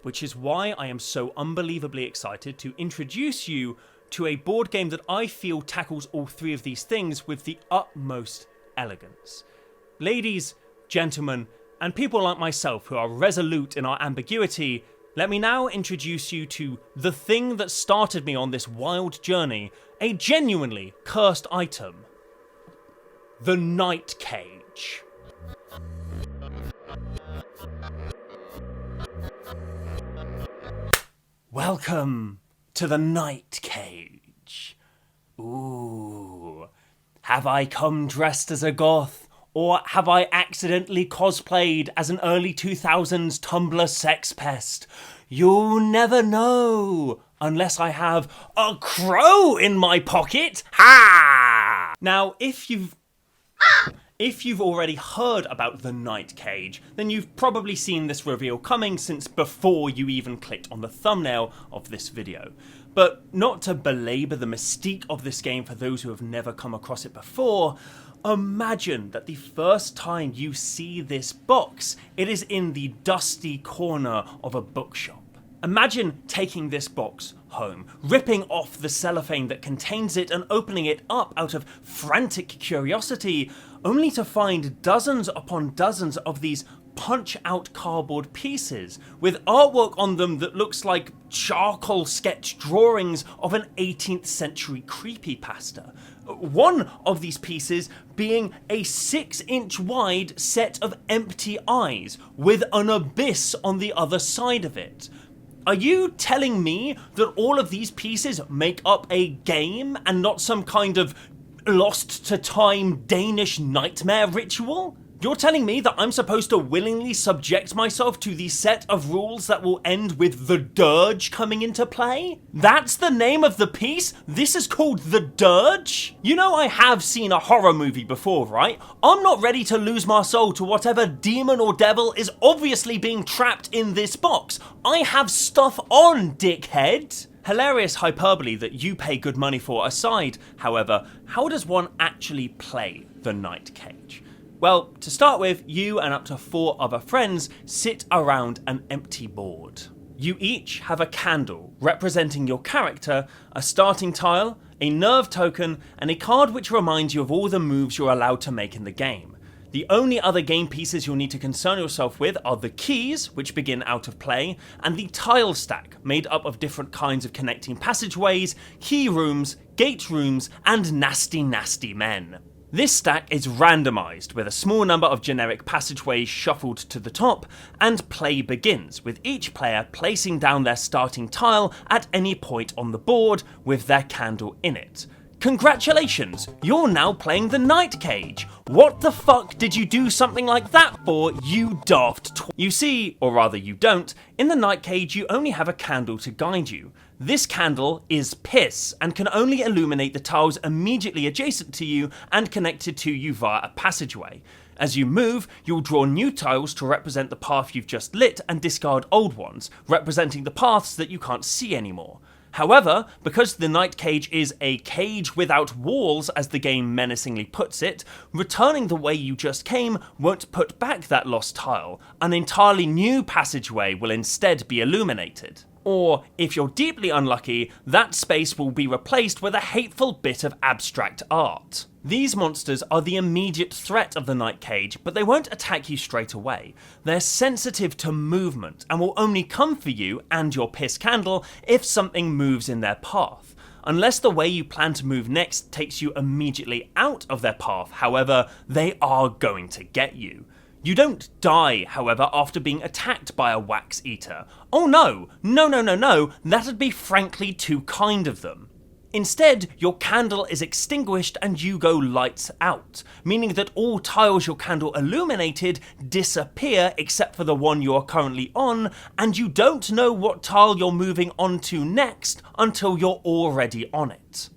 Which is why I am so unbelievably excited to introduce you to a board game that I feel tackles all 3 of these things with the utmost elegance. Ladies, gentlemen, and people like myself who are resolute in our ambiguity, let me now introduce you to the thing that started me on this wild journey, a genuinely cursed item. The Night Cage. Welcome to the Night Cage. Ooh. Have I come dressed as a goth? Or have I accidentally cosplayed as an early 2000s Tumblr sex pest? You'll never know unless I have a crow in my pocket. Ha! Now, if you've already heard about the Night Cage, then you've probably seen this reveal coming since before you even clicked on the thumbnail of this video. But not to belabor the mystique of this game for those who have never come across it before, imagine that the first time you see this box, it is in the dusty corner of a bookshop. Imagine taking this box home, ripping off the cellophane that contains it and opening it up out of frantic curiosity, only to find dozens upon dozens of these punch-out cardboard pieces with artwork on them that looks like charcoal sketch drawings of an 18th century creepypasta. One of these pieces being a 6-inch wide set of empty eyes with an abyss on the other side of it. Are you telling me that all of these pieces make up a game and not some kind of lost to time Danish nightmare ritual? You're telling me that I'm supposed to willingly subject myself to the set of rules that will end with the dirge coming into play? That's the name of the piece? This is called the dirge? You know I have seen a horror movie before, right? I'm not ready to lose my soul to whatever demon or devil is obviously being trapped in this box. I have stuff on, dickhead. Hilarious hyperbole that you pay good money for aside, however, how does one actually play the Night Cage? Well, to start with, you and up to 4 other friends sit around an empty board. You each have a candle representing your character, a starting tile, a nerve token, and a card which reminds you of all the moves you're allowed to make in the game. The only other game pieces you'll need to concern yourself with are the keys, which begin out of play, and the tile stack, made up of different kinds of connecting passageways, key rooms, gate rooms, and nasty, nasty men. This stack is randomised, with a small number of generic passageways shuffled to the top, and play begins, with each player placing down their starting tile at any point on the board with their candle in it. Congratulations, you're now playing the Night Cage. What the fuck did you do something like that for, you daft You see, or rather you don't, in the Night Cage you only have a candle to guide you. This candle is piss and can only illuminate the tiles immediately adjacent to you and connected to you via a passageway. As you move, you'll draw new tiles to represent the path you've just lit and discard old ones, representing the paths that you can't see anymore. However, because the Night Cage is a cage without walls, as the game menacingly puts it, returning the way you just came won't put back that lost tile. An entirely new passageway will instead be illuminated. Or, if you're deeply unlucky, that space will be replaced with a hateful bit of abstract art. These monsters are the immediate threat of the Night Cage, but they won't attack you straight away. They're sensitive to movement, and will only come for you and your piss candle if something moves in their path. Unless the way you plan to move next takes you immediately out of their path, however, they are going to get you. You don't die, however, after being attacked by a wax eater. Oh no, that'd be frankly too kind of them. Instead, your candle is extinguished and you go lights out, meaning that all tiles your candle illuminated disappear except for the one you are currently on, and you don't know what tile you're moving on to next until you're already on it.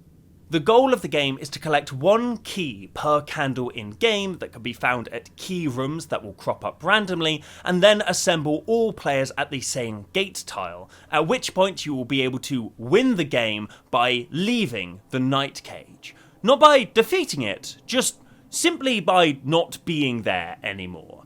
The goal of the game is to collect 1 key per candle in-game that can be found at key rooms that will crop up randomly, and then assemble all players at the same gate tile, at which point you will be able to win the game by leaving the Night Cage. Not by defeating it, just simply by not being there anymore.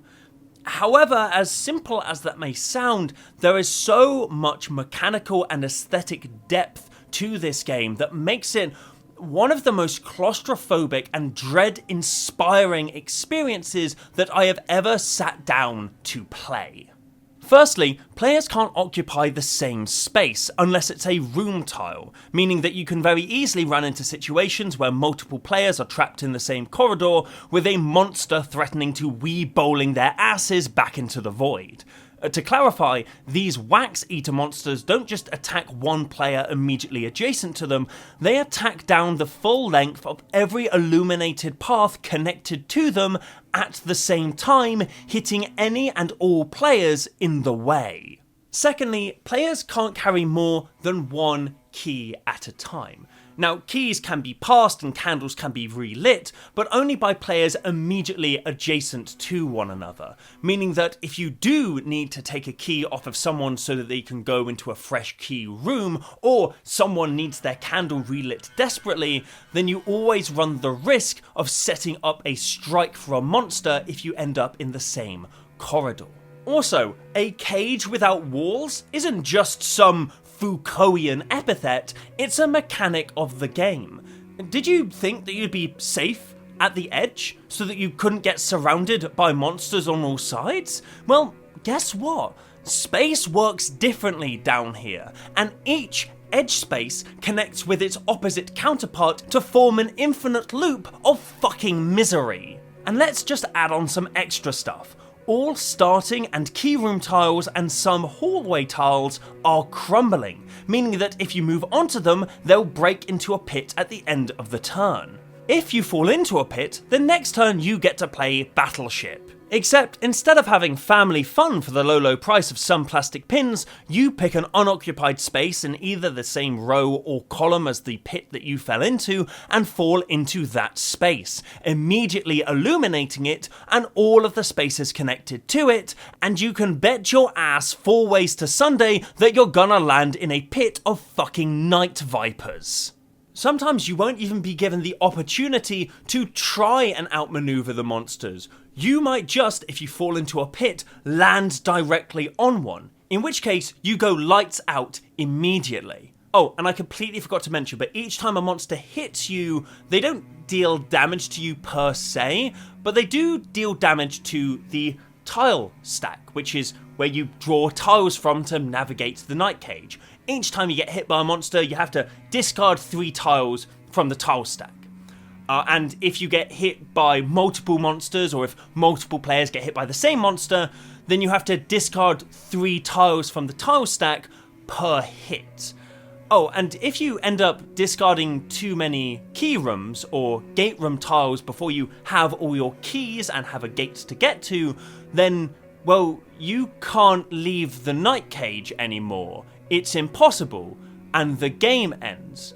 However, as simple as that may sound, there is so much mechanical and aesthetic depth to this game that makes it one of the most claustrophobic and dread-inspiring experiences that I have ever sat down to play. Firstly, players can't occupy the same space unless it's a room tile, meaning that you can very easily run into situations where multiple players are trapped in the same corridor with a monster threatening to wee bowling their asses back into the void. To clarify, these wax eater monsters don't just attack one player immediately adjacent to them, they attack down the full length of every illuminated path connected to them at the same time, hitting any and all players in the way. Secondly, players can't carry more than one key at a time. Now, keys can be passed and candles can be relit, but only by players immediately adjacent to one another, meaning that if you do need to take a key off of someone so that they can go into a fresh key room, or someone needs their candle relit desperately, then you always run the risk of setting up a strike for a monster if you end up in the same corridor. Also, a cage without walls isn't just some Foucaultian epithet, it's a mechanic of the game. Did you think that you'd be safe at the edge so that you couldn't get surrounded by monsters on all sides? Well, guess what? Space works differently down here, and each edge space connects with its opposite counterpart to form an infinite loop of fucking misery. And let's just add on some extra stuff. All starting and keyroom tiles and some hallway tiles are crumbling, meaning that if you move onto them, they'll break into a pit at the end of the turn. If you fall into a pit, the next turn you get to play Battleship. Except instead of having family fun for the low price of some plastic pins, you pick an unoccupied space in either the same row or column as the pit that you fell into and fall into that space, immediately illuminating it and all of the spaces connected to it, and you can bet your ass 4 ways to Sunday that you're gonna land in a pit of fucking night vipers. Sometimes you won't even be given the opportunity to try and outmaneuver the monsters. You might just, if you fall into a pit, land directly on one, in which case you go lights out immediately. Oh, and I completely forgot to mention, but each time a monster hits you, they don't deal damage to you per se, but they do deal damage to the tile stack, which is where you draw tiles from to navigate the night cage. Each time you get hit by a monster, you have to discard 3 tiles from the tile stack. And if you get hit by multiple monsters, or if multiple players get hit by the same monster, then you have to discard 3 tiles from the tile stack per hit. Oh, and if you end up discarding too many key rooms or gate room tiles before you have all your keys and have a gate to get to, then, well, you can't leave the night cage anymore. It's impossible, and the game ends.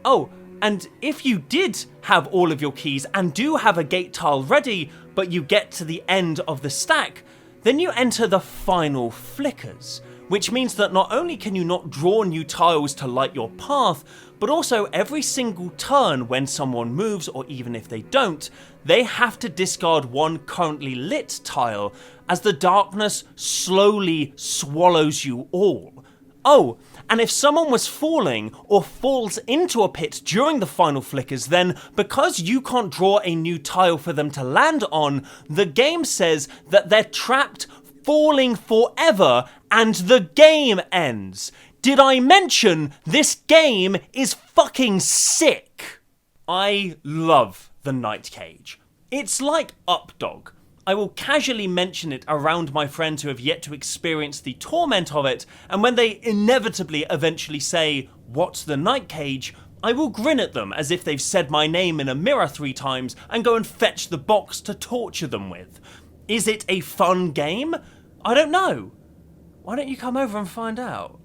Oh, and if you did have all of your keys and do have a gate tile ready, but you get to the end of the stack, then you enter the final flickers, which means that not only can you not draw new tiles to light your path, but also every single turn when someone moves, or even if they don't, they have to discard 1 currently lit tile as the darkness slowly swallows you all. Oh, and if someone was falling or falls into a pit during the final flickers, then because you can't draw a new tile for them to land on, the game says that they're trapped falling forever and the game ends. Did I mention this game is fucking sick? I love the Night Cage. It's like Updog. I will casually mention it around my friends who have yet to experience the torment of it, and when they inevitably eventually say, "What's the Night Cage?" I will grin at them as if they've said my name in a mirror 3 times and go and fetch the box to torture them with. Is it a fun game? I don't know. Why don't you come over and find out?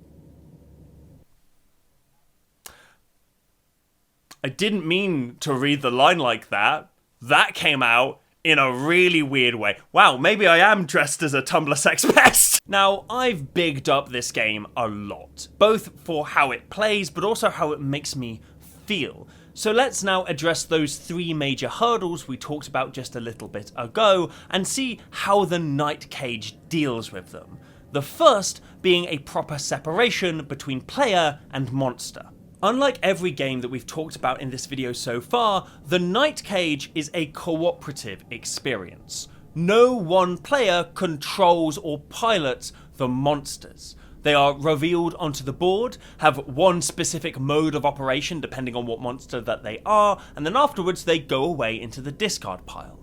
I didn't mean to read the line like that. That came out in a really weird way. Wow, maybe I am dressed as a Tumblr sex pest. Now, I've bigged up this game a lot, both for how it plays, but also how it makes me feel. So let's now address those 3 major hurdles we talked about just a little bit ago, and see how the Night Cage deals with them. The first being a proper separation between player and monster. Unlike every game that we've talked about in this video so far, the Night Cage is a cooperative experience. No one player controls or pilots the monsters. They are revealed onto the board, have 1 specific mode of operation depending on what monster that they are, and then afterwards they go away into the discard pile.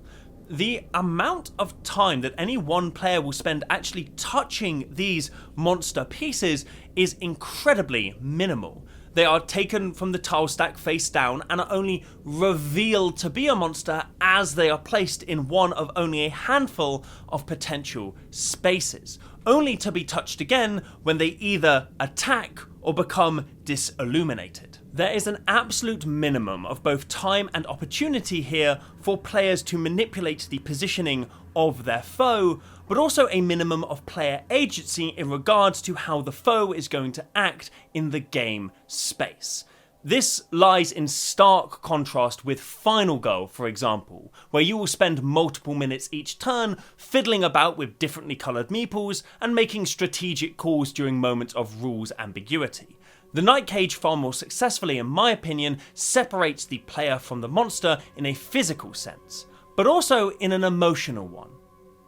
The amount of time that any one player will spend actually touching these monster pieces is incredibly minimal. They are taken from the tile stack face down and are only revealed to be a monster as they are placed in one of only a handful of potential spaces, only to be touched again when they either attack or become disilluminated. There is an absolute minimum of both time and opportunity here for players to manipulate the positioning of their foe, but also a minimum of player agency in regards to how the foe is going to act in the game space. This lies in stark contrast with Final Go, for example, where you will spend multiple minutes each turn fiddling about with differently coloured meeples and making strategic calls during moments of rules ambiguity. The Night Cage far more successfully, in my opinion, separates the player from the monster in a physical sense, but also in an emotional one.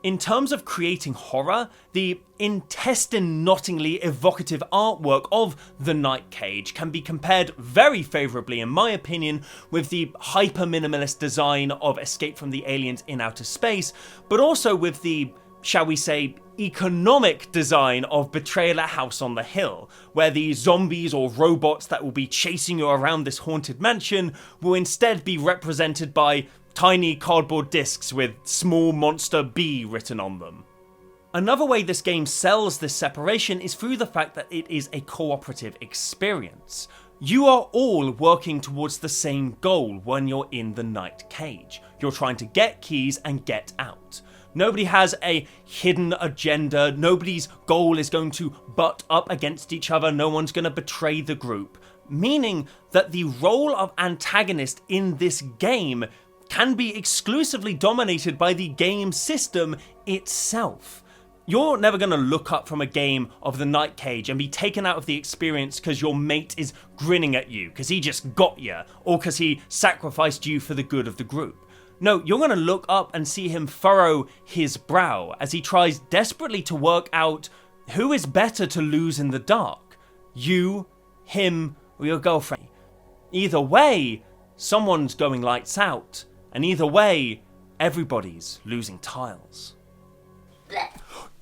In terms of creating horror, the intestine-knottingly evocative artwork of The Night Cage can be compared very favourably, in my opinion, with the hyper-minimalist design of Escape from the Aliens in Outer Space, but also with the, shall we say, economic design of Betrayal at House on the Hill, where the zombies or robots that will be chasing you around this haunted mansion will instead be represented by tiny cardboard discs with small monster B written on them. Another way this game sells this separation is through the fact that it is a cooperative experience. You are all working towards the same goal when you're in the Night Cage. You're trying to get keys and get out. Nobody has a hidden agenda, nobody's goal is going to butt up against each other, no one's going to betray the group. Meaning that the role of antagonist in this game can be exclusively dominated by the game system itself. You're never going to look up from a game of the Night Cage and be taken out of the experience because your mate is grinning at you, because he just got you, or because he sacrificed you for the good of the group. No, you're going to look up and see him furrow his brow as he tries desperately to work out who is better to lose in the dark. You, him, or your girlfriend. Either way, someone's going lights out. And either way, everybody's losing tiles.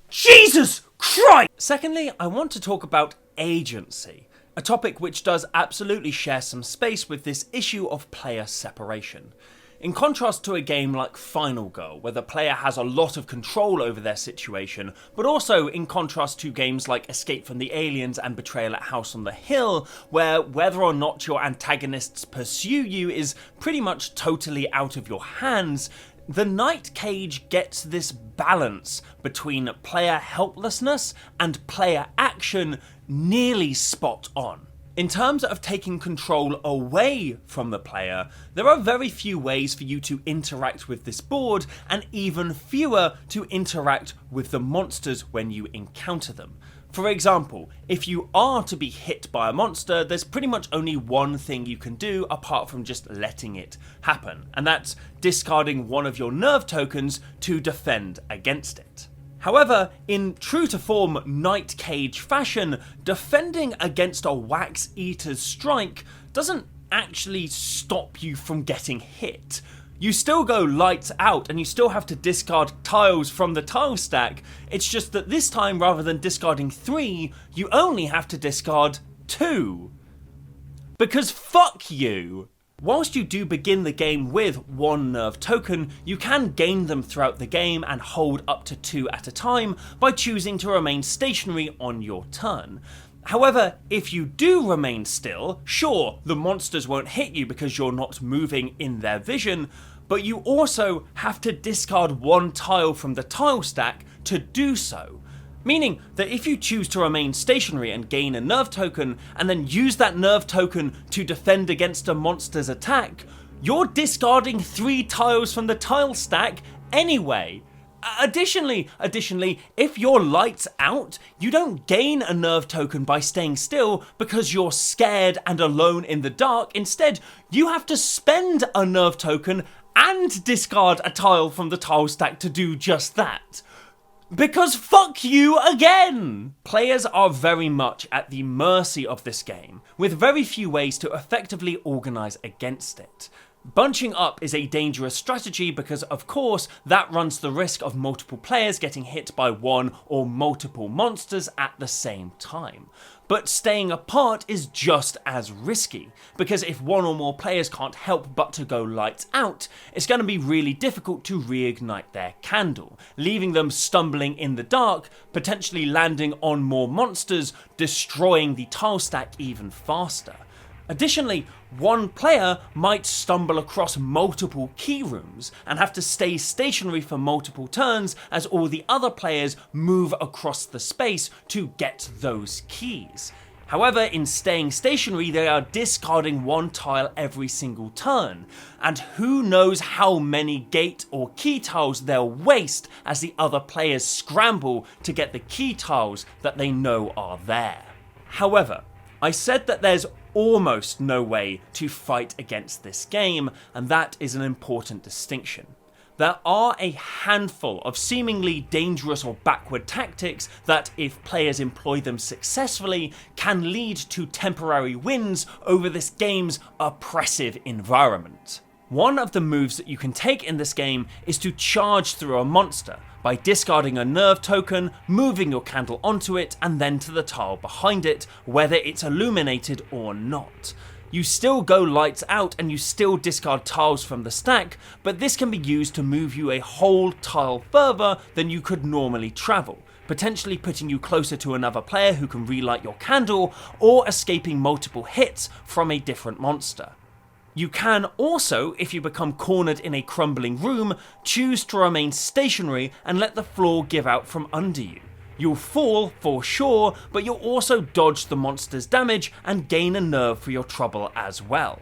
Jesus Christ! Secondly, I want to talk about agency, a topic which does absolutely share some space with this issue of player separation. In contrast to a game like Final Go, where the player has a lot of control over their situation, but also in contrast to games like Escape from the Aliens and Betrayal at House on the Hill, where whether or not your antagonists pursue you is pretty much totally out of your hands, the Night Cage gets this balance between player helplessness and player action nearly spot on. In terms of taking control away from the player, there are very few ways for you to interact with this board, and even fewer to interact with the monsters when you encounter them. For example, if you are to be hit by a monster, there's pretty much only one thing you can do apart from just letting it happen, and that's discarding one of your nerve tokens to defend against it. However, in true to form Night Cage fashion, defending against a Wax Eater's strike doesn't actually stop you from getting hit. You still go lights out and you still have to discard tiles from the tile stack, it's just that this time rather than discarding 3, you only have to discard 2. Because fuck you! Whilst you do begin the game with 1 nerve token, you can gain them throughout the game and hold up to 2 at a time by choosing to remain stationary on your turn. However, if you do remain still, sure, the monsters won't hit you because you're not moving in their vision, but you also have to discard 1 tile from the tile stack to do so. Meaning that if you choose to remain stationary and gain a nerve token, and then use that nerve token to defend against a monster's attack, you're discarding 3 tiles from the tile stack anyway. Additionally, if you're lights out, you don't gain a nerve token by staying still because you're scared and alone in the dark. Instead, you have to spend a nerve token and discard a tile from the tile stack to do just that. Because fuck you again! Players are very much at the mercy of this game, with very few ways to effectively organise against it. Bunching up is a dangerous strategy because, of course, that runs the risk of multiple players getting hit by one or multiple monsters at the same time. But staying apart is just as risky, because if one or more players can't help but to go lights out, it's going to be really difficult to reignite their candle, leaving them stumbling in the dark, potentially landing on more monsters, destroying the tile stack even faster. Additionally, one player might stumble across multiple key rooms and have to stay stationary for multiple turns as all the other players move across the space to get those keys. However, in staying stationary, they are discarding one tile every single turn, and who knows how many gate or key tiles they'll waste as the other players scramble to get the key tiles that they know are there. However, I said that there's almost no way to fight against this game, and that is an important distinction. There are a handful of seemingly dangerous or backward tactics that, if players employ them successfully, can lead to temporary wins over this game's oppressive environment. One of the moves that you can take in this game is to charge through a monster by discarding a nerve token, moving your candle onto it, and then to the tile behind it, whether it's illuminated or not. You still go lights out and you still discard tiles from the stack, but this can be used to move you a whole tile further than you could normally travel, potentially putting you closer to another player who can relight your candle, or escaping multiple hits from a different monster. You can also, if you become cornered in a crumbling room, choose to remain stationary and let the floor give out from under you. You'll fall, for sure, but you'll also dodge the monster's damage and gain a nerve for your trouble as well.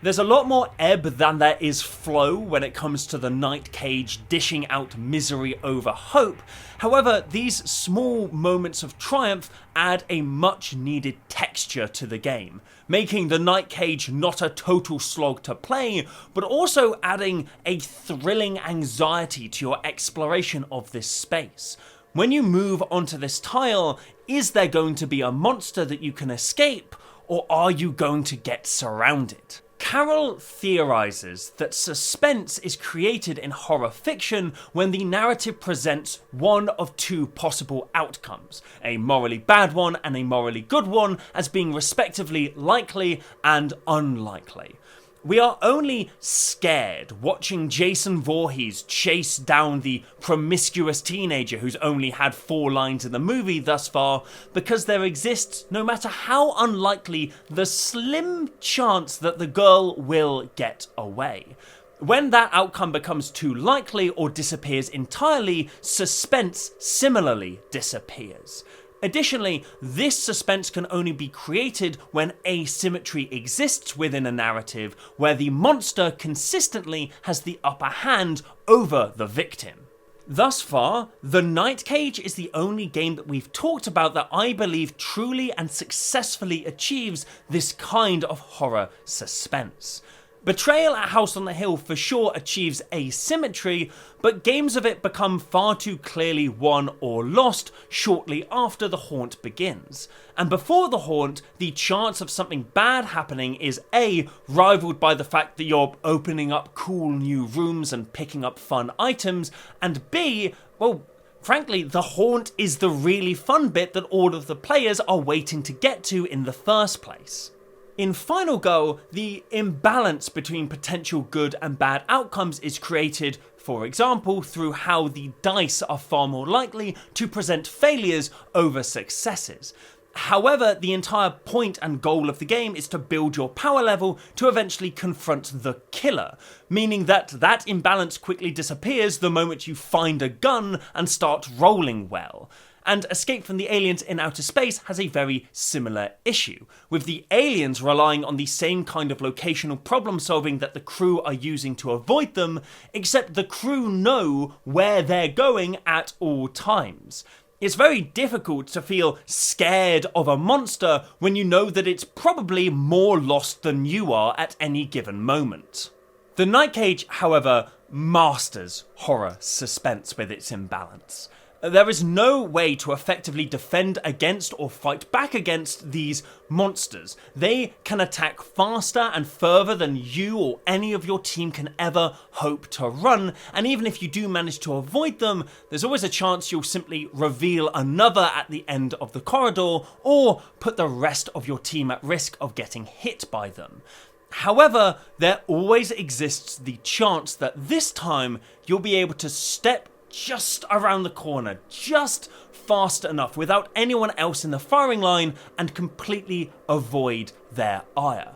There's a lot more ebb than there is flow when it comes to the Night Cage dishing out misery over hope. However, these small moments of triumph add a much needed texture to the game, making the Night Cage not a total slog to play, but also adding a thrilling anxiety to your exploration of this space. When you move onto this tile, is there going to be a monster that you can escape, or are you going to get surrounded? Carroll theorizes that suspense is created in horror fiction when the narrative presents one of two possible outcomes, a morally bad one and a morally good one, as being respectively likely and unlikely. We are only scared watching Jason Voorhees chase down the promiscuous teenager who's only had 4 lines in the movie thus far because there exists, no matter how unlikely, the slim chance that the girl will get away. When that outcome becomes too likely or disappears entirely, suspense similarly disappears. Additionally, this suspense can only be created when asymmetry exists within a narrative where the monster consistently has the upper hand over the victim. Thus far, The Night Cage is the only game that we've talked about that I believe truly and successfully achieves this kind of horror suspense. Betrayal at House on the Hill for sure achieves asymmetry, but games of it become far too clearly won or lost shortly after the haunt begins. And before the haunt, the chance of something bad happening is A, rivaled by the fact that you're opening up cool new rooms and picking up fun items, and B, well, frankly, the haunt is the really fun bit that all of the players are waiting to get to in the first place. In Final Go, the imbalance between potential good and bad outcomes is created, for example, through how the dice are far more likely to present failures over successes. However, the entire point and goal of the game is to build your power level to eventually confront the killer, meaning that that imbalance quickly disappears the moment you find a gun and start rolling well. And Escape from the Aliens in Outer Space has a very similar issue, with the aliens relying on the same kind of locational problem solving that the crew are using to avoid them, except the crew know where they're going at all times. It's very difficult to feel scared of a monster when you know that it's probably more lost than you are at any given moment. The Night Cage, however, masters horror suspense with its imbalance. There is no way to effectively defend against or fight back against these monsters. They can attack faster and further than you or any of your team can ever hope to run, and even if you do manage to avoid them, there's always a chance you'll simply reveal another at the end of the corridor, or put the rest of your team at risk of getting hit by them. However, there always exists the chance that this time you'll be able to step just around the corner, just fast enough without anyone else in the firing line and completely avoid their ire.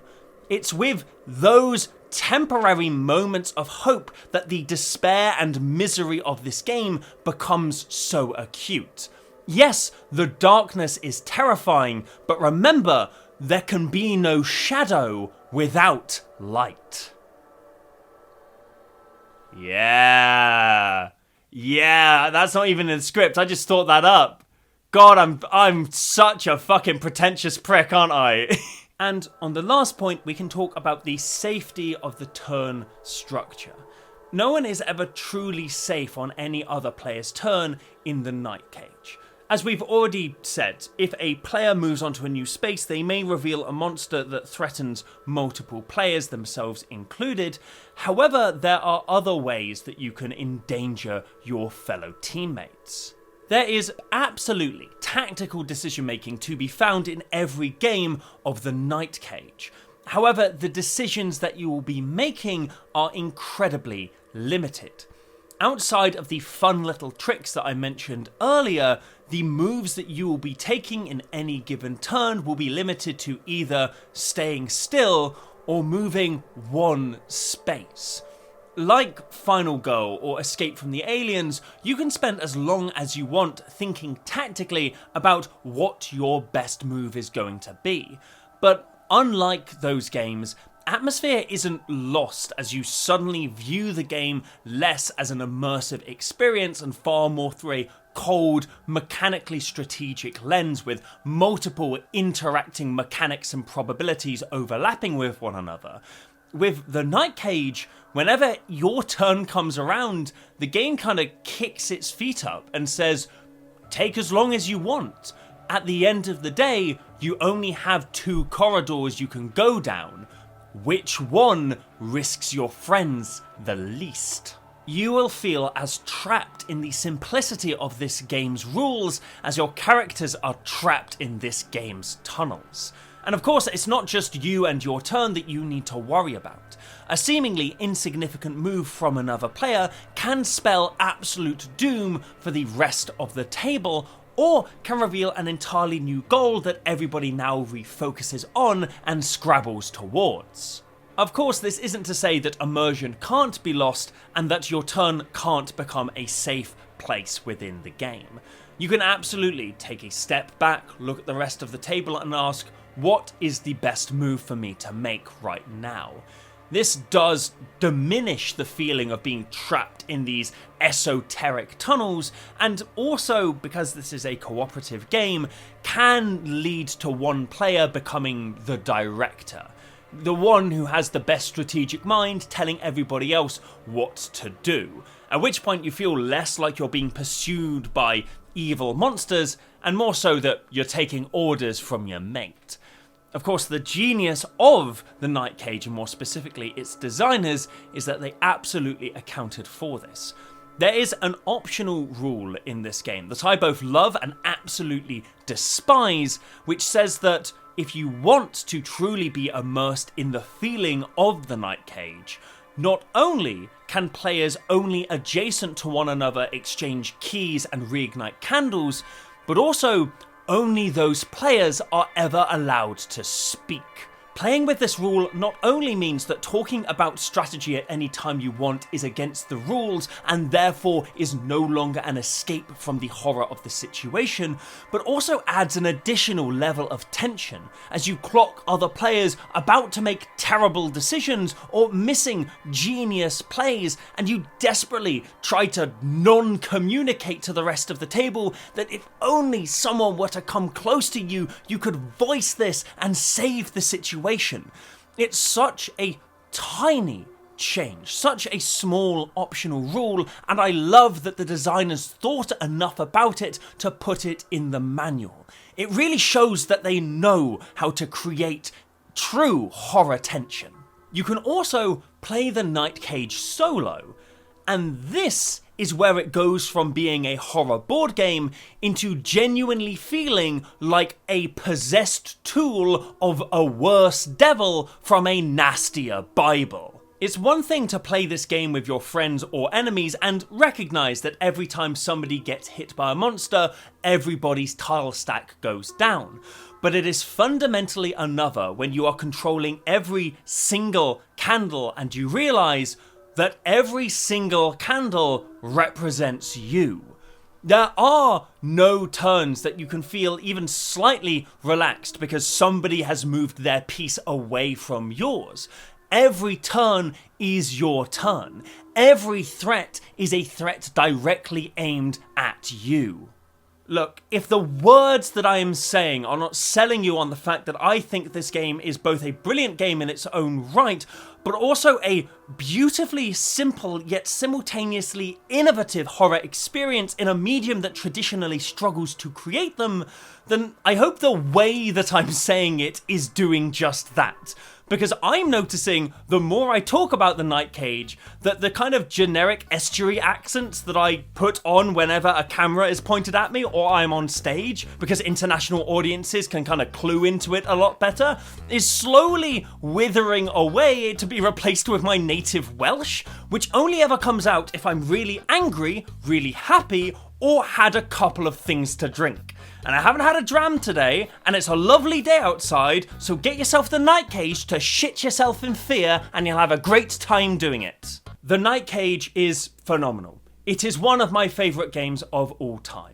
It's with those temporary moments of hope that the despair and misery of this game becomes so acute. Yes, the darkness is terrifying, but remember, there can be no shadow without light. Yeah, that's not even in the script. I just thought that up. God, I'm such a fucking pretentious prick, aren't I? And on the last point, we can talk about the safety of the turn structure. No one is ever truly safe on any other player's turn in the Night Cage. As we've already said, if a player moves onto a new space, they may reveal a monster that threatens multiple players, themselves included. However, there are other ways that you can endanger your fellow teammates. There is absolutely tactical decision making to be found in every game of the Night Cage. However, the decisions that you will be making are incredibly limited. Outside of the fun little tricks that I mentioned earlier, the moves that you will be taking in any given turn will be limited to either staying still or moving one space. Like Final Go or Escape from the Aliens, you can spend as long as you want thinking tactically about what your best move is going to be. But unlike those games, atmosphere isn't lost as you suddenly view the game less as an immersive experience and far more through a cold, mechanically strategic lens with multiple interacting mechanics and probabilities overlapping with one another. With the Night Cage, whenever your turn comes around, the game kind of kicks its feet up and says, take as long as you want. At the end of the day, you only have 2 corridors you can go down. Which one risks your friends the least? You will feel as trapped in the simplicity of this game's rules as your characters are trapped in this game's tunnels. And of course, it's not just you and your turn that you need to worry about. A seemingly insignificant move from another player can spell absolute doom for the rest of the table, or can reveal an entirely new goal that everybody now refocuses on and scrabbles towards. Of course, this isn't to say that immersion can't be lost and that your turn can't become a safe place within the game. You can absolutely take a step back, look at the rest of the table and ask, what is the best move for me to make right now? This does diminish the feeling of being trapped in these esoteric tunnels, and also, because this is a cooperative game, can lead to one player becoming the director. The one who has the best strategic mind telling everybody else what to do. At which point you feel less like you're being pursued by evil monsters, and more so that you're taking orders from your mate. Of course, the genius of the Night Cage, and more specifically its designers, is that they absolutely accounted for this. There is an optional rule in this game that I both love and absolutely despise, which says that if you want to truly be immersed in the feeling of the Night Cage, not only can players only adjacent to one another exchange keys and reignite candles, but also only those players are ever allowed to speak. Playing with this rule not only means that talking about strategy at any time you want is against the rules and therefore is no longer an escape from the horror of the situation, but also adds an additional level of tension as you clock other players about to make terrible decisions or missing genius plays, and you desperately try to non-communicate to the rest of the table that if only someone were to come close to you, you could voice this and save the situation. It's such a tiny change. Such a small optional rule, and I love that the designers thought enough about it to put it in the manual. It really shows that they know how to create true horror tension. You can also play the Night Cage solo, and this is where it goes from being a horror board game into genuinely feeling like a possessed tool of a worse devil from a nastier Bible. It's one thing to play this game with your friends or enemies and recognise that every time somebody gets hit by a monster, everybody's tile stack goes down. But it is fundamentally another when you are controlling every single candle and you realise that every single candle represents you. There are no turns that you can feel even slightly relaxed because somebody has moved their piece away from yours. Every turn is your turn. Every threat is a threat directly aimed at you. Look, if the words that I am saying are not selling you on the fact that I think this game is both a brilliant game in its own right, but also a beautifully simple yet simultaneously innovative horror experience in a medium that traditionally struggles to create them, then I hope the way that I'm saying it is doing just that. Because I'm noticing the more I talk about the Night Cage, that the kind of generic estuary accents that I put on whenever a camera is pointed at me or I'm on stage, because international audiences can kind of clue into it a lot better, is slowly withering away to be replaced with my native Welsh, which only ever comes out if I'm really angry, really happy, or had a couple of things to drink. And I haven't had a dram today, and it's a lovely day outside, so get yourself the Night Cage to shit yourself in fear, and you'll have a great time doing it. The Night Cage is phenomenal. It is one of my favourite games of all time.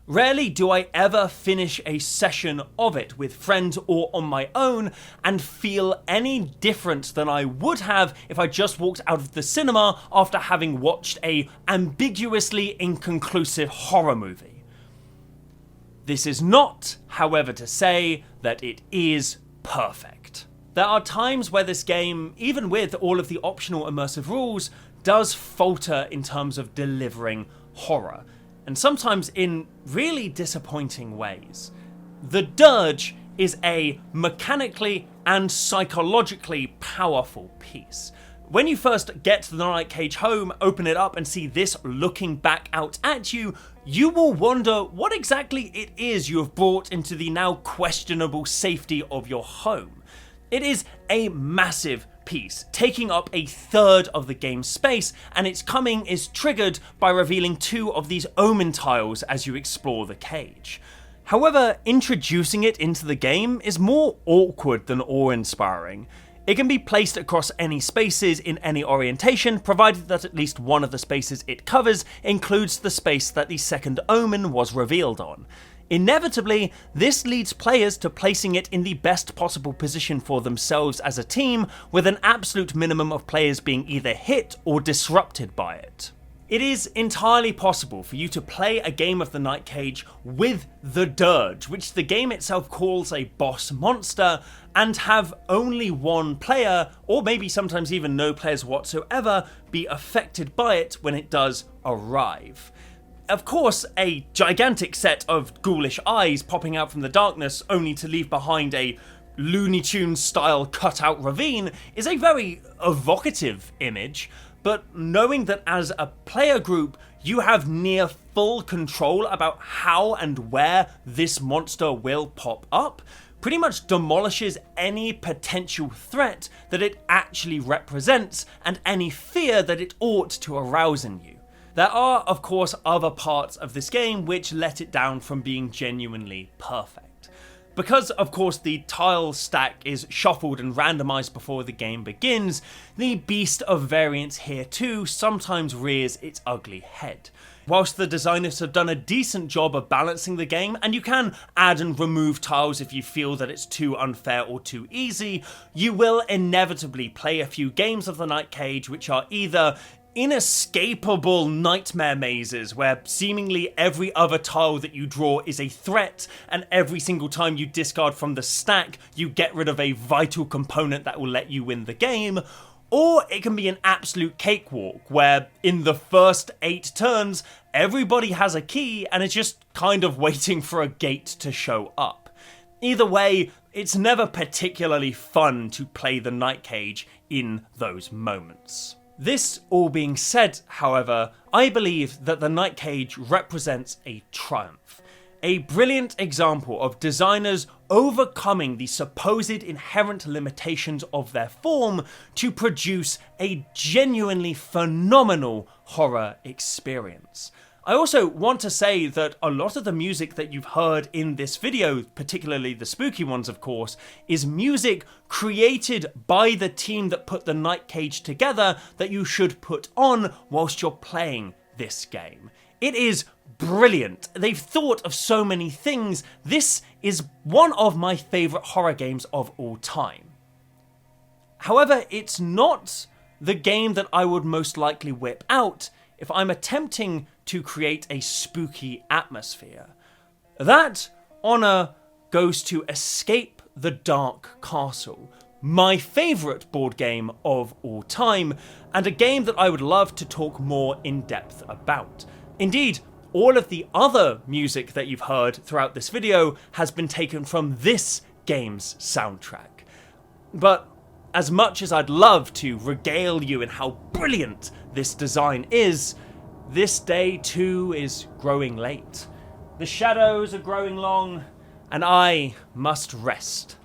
Rarely do I ever finish a session of it with friends or on my own and feel any different than I would have if I just walked out of the cinema after having watched a ambiguously inconclusive horror movie. This is not, however, to say that it is perfect. There are times where this game, even with all of the optional immersive rules, does falter in terms of delivering horror, and sometimes in really disappointing ways. The Dirge is a mechanically and psychologically powerful piece. When you first get to the Night Cage home, open it up and see this looking back out at you, you will wonder what exactly it is you have brought into the now questionable safety of your home. It is a massive piece, taking up a third of the game's space, and its coming is triggered by revealing 2 of these omen tiles as you explore the cage. However, introducing it into the game is more awkward than awe-inspiring. It can be placed across any spaces in any orientation, provided that at least one of the spaces it covers includes the space that the second omen was revealed on. Inevitably, this leads players to placing it in the best possible position for themselves as a team, with an absolute minimum of players being either hit or disrupted by it. It is entirely possible for you to play a game of the Night Cage with the Dirge, which the game itself calls a boss monster, and have only one player, or maybe sometimes even no players whatsoever, be affected by it when it does arrive. Of course, a gigantic set of ghoulish eyes popping out from the darkness only to leave behind a Looney Tunes style cutout ravine is a very evocative image, but knowing that as a player group you have near full control about how and where this monster will pop up pretty much demolishes any potential threat that it actually represents and any fear that it ought to arouse in you. There are, of course, other parts of this game which let it down from being genuinely perfect. Because, of course, the tile stack is shuffled and randomized before the game begins, the beast of variance here too sometimes rears its ugly head. Whilst the designers have done a decent job of balancing the game, and you can add and remove tiles if you feel that it's too unfair or too easy, you will inevitably play a few games of the Night Cage which are either inescapable nightmare mazes where seemingly every other tile that you draw is a threat, and every single time you discard from the stack you get rid of a vital component that will let you win the game, Or it can be an absolute cakewalk, where in the first 8 turns, everybody has a key and is just kind of waiting for a gate to show up. Either way, it's never particularly fun to play the Night Cage in those moments. This all being said, however, I believe that the Night Cage represents a triumph. A brilliant example of designers overcoming the supposed inherent limitations of their form to produce a genuinely phenomenal horror experience. I also want to say that a lot of the music that you've heard in this video, particularly the spooky ones of course, is music created by the team that put the Night Cage together that you should put on whilst you're playing this game. It is brilliant. They've thought of so many things. This is one of my favourite horror games of all time. However, it's not the game that I would most likely whip out if I'm attempting to create a spooky atmosphere. That honour goes to Escape the Dark Castle, my favourite board game of all time, and a game that I would love to talk more in depth about. Indeed, all of the other music that you've heard throughout this video has been taken from this game's soundtrack. But as much as I'd love to regale you in how brilliant this design is, this day too is growing late. The shadows are growing long, and I must rest.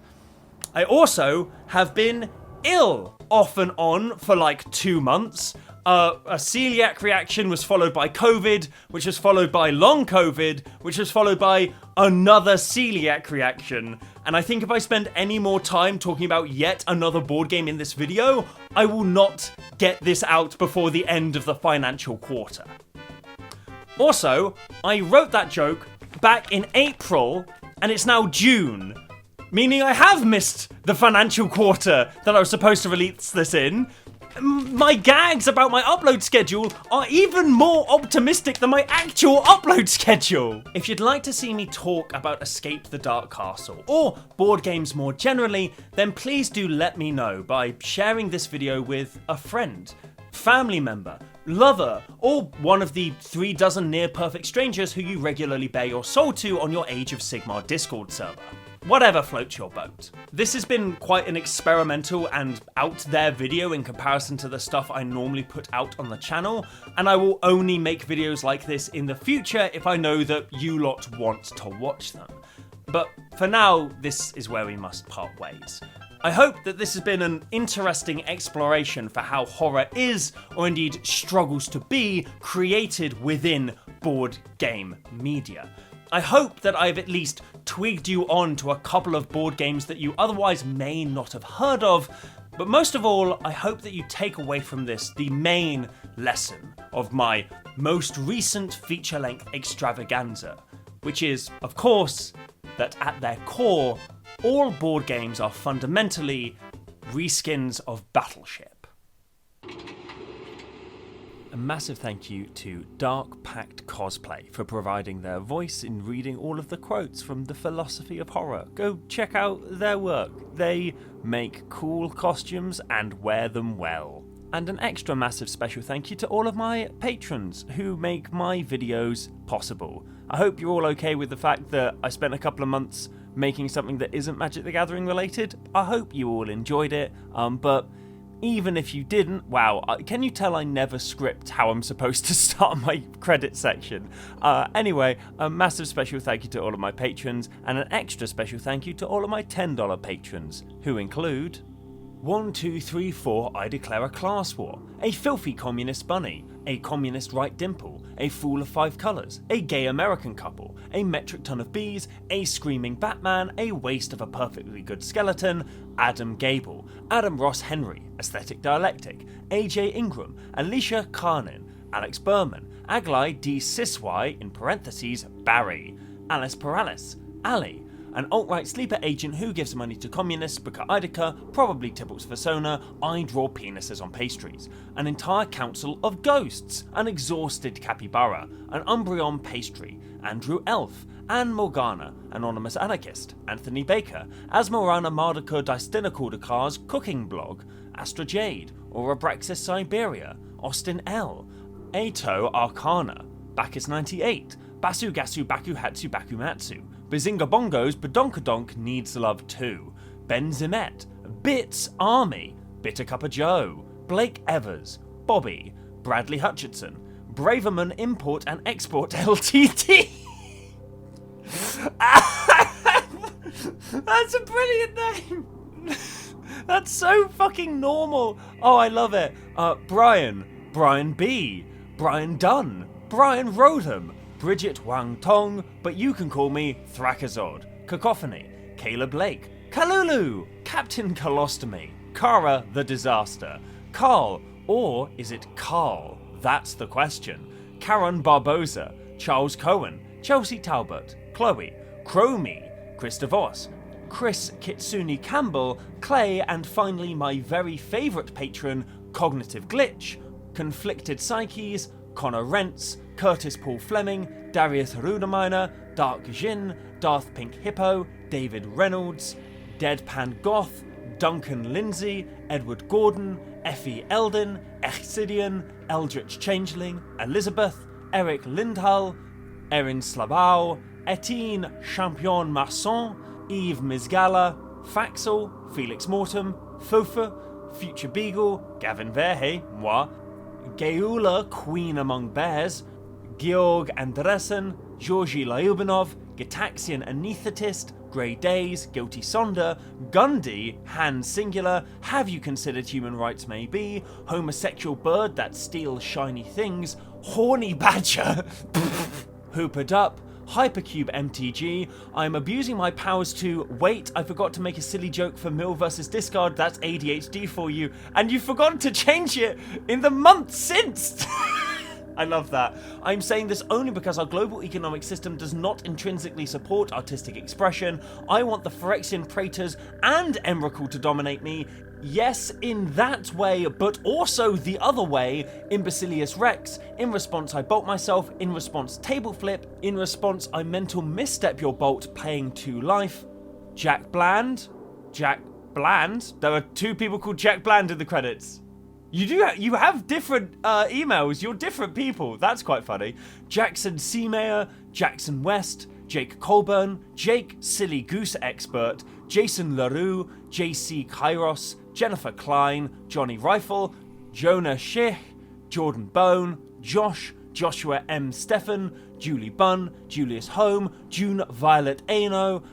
I also have been ill off and on for like 2 months. A celiac reaction was followed by COVID, which was followed by long COVID, which was followed by another celiac reaction. And I think if I spend any more time talking about yet another board game in this video, I will not get this out before the end of the financial quarter. Also, I wrote that joke back in April, and it's now June, meaning I have missed the financial quarter that I was supposed to release this in. My gags about my upload schedule are even more optimistic than my actual upload schedule. If you'd like to see me talk about Escape the Dark Castle or board games more generally, then please do let me know by sharing this video with a friend, family member, lover, or one of the 36 near-perfect strangers who you regularly bare your soul to on your Age of Sigmar Discord server. Whatever floats your boat. This has been quite an experimental and out there video in comparison to the stuff I normally put out on the channel, and I will only make videos like this in the future if I know that you lot want to watch them. But for now, this is where we must part ways. I hope that this has been an interesting exploration for how horror is, or indeed struggles to be, created within board game media. I hope that I've at least twigged you on to a couple of board games that you otherwise may not have heard of, but most of all, I hope that you take away from this the main lesson of my most recent feature-length extravaganza, which is, of course, that at their core, all board games are fundamentally reskins of Battleship. A massive thank you to Dark Pact Cosplay for providing their voice in reading all of the quotes from the philosophy of horror. Go check out their work. They make cool costumes and wear them well. And an extra massive special thank you to all of my patrons who make my videos possible. I hope you're all okay with the fact that I spent a couple of months making something that isn't Magic the Gathering related. I hope you all enjoyed it, but even if you didn't, wow, can you tell I never script how I'm supposed to start my credit section? Anyway, a massive special thank you to all of my patrons, and an extra special thank you to all of my $10 patrons, who include 1, 2, 3, 4, I declare a class war, a filthy communist bunny, a communist right dimple, a fool of 5 colours, a gay American couple, a metric ton of bees, a screaming Batman, a waste of a perfectly good skeleton, Adam Gable, Adam Ross Henry, Aesthetic Dialectic, AJ Ingram, Alicia Carnin, Alex Berman, Aglai D. Siswai, in parentheses, Barry, Alice Paralis, Ali, an alt-right sleeper agent who gives money to communists, Buka Idika, probably Tibble's Persona, I draw penises on pastries, an entire council of ghosts, an exhausted capybara, an Umbreon pastry, Andrew Elf, Anne Morgana, Anonymous Anarchist, Anthony Baker, Asmorana Mardaka Dystinacordicar's cooking blog, Astra Jade, Aurabraxis Siberia, Austin L, Ato Arcana, Bacchus 98, Basu Gasu Baku Hatsu Baku Matsu, Bazinga Bongos Badonkadonk Needs Love 2, Ben Zimet, Bits Army, Bitter Cuppa Joe, Blake Evers, Bobby, Bradley Hutchinson, Braverman Import and Export Ltd. That's a brilliant name. That's so fucking normal. Oh, I love it. Brian B, Brian Dunn, Brian Rodham, Bridget Wang Tong, but you can call me Thrakazod, Cacophony, Caleb Lake, Kalulu, Captain Colostomy, Kara the Disaster, Carl, or is it Carl? That's the question. Karen Barboza, Charles Cohen, Chelsea Talbot, Chloe, Chromie, Krista Voss, Chris Kitsune Campbell, Clay, and finally my very favourite patron, Cognitive Glitch, Conflicted Psyches, Connor Rentz, Curtis Paul Fleming, Darius Rudeminer, Dark Jin, Darth Pink Hippo, David Reynolds, Deadpan Goth, Duncan Lindsay, Edward Gordon, Effie Eldon, Exidian, Eldritch Changeling, Elizabeth, Eric Lindhull, Erin Slabau, Etienne Champion Masson, Yves Mizgala, Faxel, Felix Mortem, Fofa, Future Beagle, Gavin Verhey, moi, Geula, Queen Among Bears, Georg Andresen, Georgi Lyubanov, Gitaxian Anesthetist, Grey Days, Guilty Sonder, Gundy, Hand Singular, Have You Considered Human Rights Maybe, Homosexual Bird That Steals Shiny Things, Horny Badger, Hoopered Up, Hypercube MTG, I'm abusing my powers to, wait, I forgot to make a silly joke for Mill versus Discard, that's ADHD for you, and you've forgotten to change it in the month since! I love that. I'm saying this only because our global economic system does not intrinsically support artistic expression. I want the Phyrexian Praetors and Emrakul to dominate me. Yes, in that way, but also the other way, Imbecilius Rex. In response, I bolt myself. In response, table flip. In response, I mental misstep your bolt, paying 2 life. Jack Bland? Jack Bland? There are 2 people called Jack Bland in the credits. You have different emails. You're different people. That's quite funny. Jackson Seamayer, Jackson West, Jake Colburn, Jake Silly Goose Expert, Jason LaRue, JC Kairos, Jennifer Klein, Johnny Rifle, Jonah Shih, Jordan Bone, Josh, Joshua M. Stephan, Julie Bunn, Julius Home, June Violet Aino,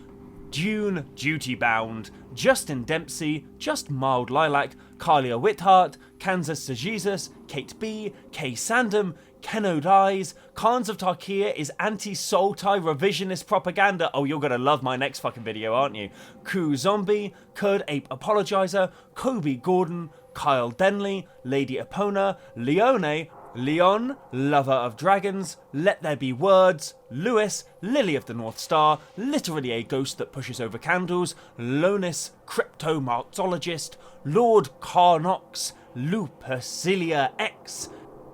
June Duty Bound, Justin Dempsey, Just Mild Lilac, Carlia Whithart, Kansas to Jesus, Kate B, Kay Sandham, Ken O'Dies, Khans of Tarkia is anti-soul tie revisionist propaganda. Oh, you're gonna love my next fucking video, aren't you? Koo Zombie, Kurd Ape Apologizer, Kobe Gordon, Kyle Denley, Lady Epona, Leon, Lover of Dragons, Let There Be Words, Lewis, Lily of the North Star, literally a ghost that pushes over candles, Lonis, Cryptomarxologist, Lord Carnox, Lupercilia X,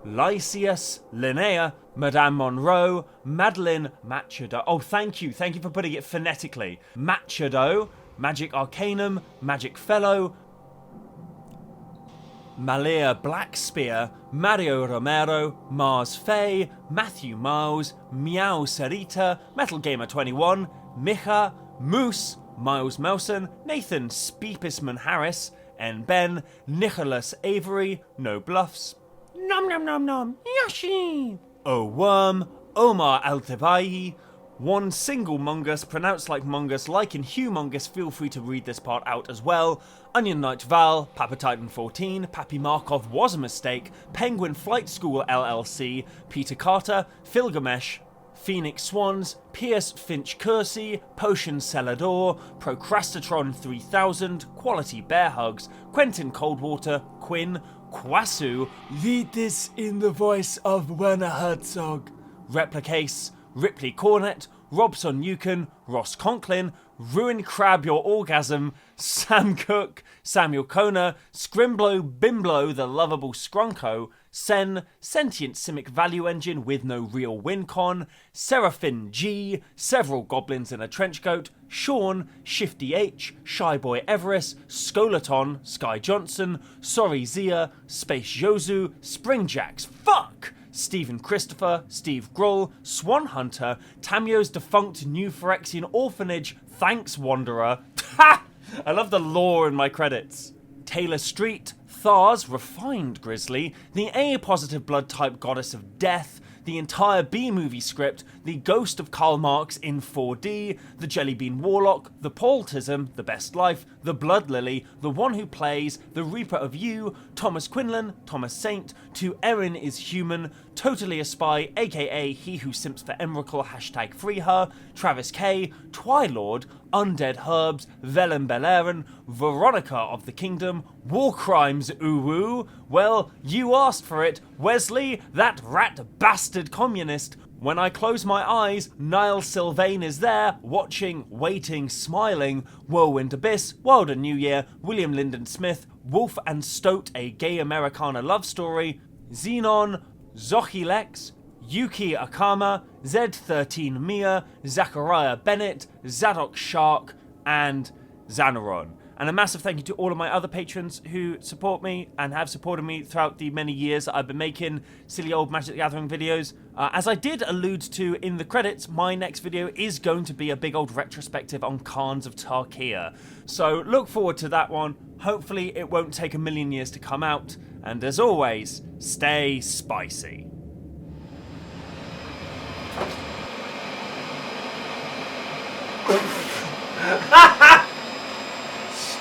Lysius, Linnea, Madame Monroe, Madeline Machado. Oh, thank you for putting it phonetically. Machado, Magic Arcanum, Magic Fellow, Malia Blackspear, Mario Romero, Mars Fay, Matthew Miles, Meow Sarita, Metal Gamer 21, Micha, Moose, Miles Melson, Nathan Speepisman Harris, N. Ben, Nicholas Avery, No Bluffs, Nom Nom Nom Nom, Yoshi, O Worm, Omar Altavai, One Single Mungus, pronounced like Mungus, like in Humongous, feel free to read this part out as well. Onion Knight Val, Papa Titan 14, Pappy Markov was a mistake, Penguin Flight School LLC, Peter Carter, Filgamesh, Phoenix Swans, Pierce Finch Kersey, Potion Celador, Procrastitron 3000, Quality Bear Hugs, Quentin Coldwater, Quinn, Kwasu, read this in the voice of Werner Herzog, Replicase, Ripley Cornett, Robson Yukon, Ross Conklin, Ruin Crab Your Orgasm, Sam Cook, Samuel Kona, Scrimblow Bimblow the Lovable Scrunko, Sen, Sentient Simic Value Engine with no real WinCon, Seraphin G, Several Goblins in a Trenchcoat, Sean, Shifty H, Shyboy Everest, Skolaton, Sky Johnson, Sorry Zia, Space Yozu, Springjax, fuck! Stephen Christopher, Steve Grohl, Swan Hunter, Tamio's Defunct New Phyrexian Orphanage, Thanks Wanderer. Ha! I love the lore in my credits. Taylor Street, Thar's Refined Grizzly, the A-positive blood type goddess of death, the entire B-movie script, the ghost of Karl Marx in 4D, the Jellybean Warlock, the Paultism, the Best Life, the Blood Lily, the One Who Plays, the Reaper of You, Thomas Quinlan, Thomas Saint, To Erin is Human, Totally a Spy, aka He Who Simps for Emrakul, hashtag Free Her, Travis K, Twilord, Undead Herbs, Velen Beleren, Veronica of the Kingdom, War Crimes Uwu, well, you asked for it, Wesley, that rat bastard communist. When I close my eyes, Niall Sylvain is there, watching, waiting, smiling, Whirlwind Abyss, Wilder New Year, William Lyndon Smith, Wolf and Stoat, a gay Americana love story, Xenon, Zochilex, Yuki Akama, Z13 Mia, Zachariah Bennett, Zadok Shark, and Xanaron. And a massive thank you to all of my other patrons who support me and have supported me throughout the many years that I've been making silly old Magic the Gathering videos. As I did allude to in the credits, my next video is going to be a big old retrospective on Khans of Tarkir. So look forward to that one. Hopefully it won't take a million years to come out. And as always, stay spicy.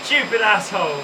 Stupid asshole.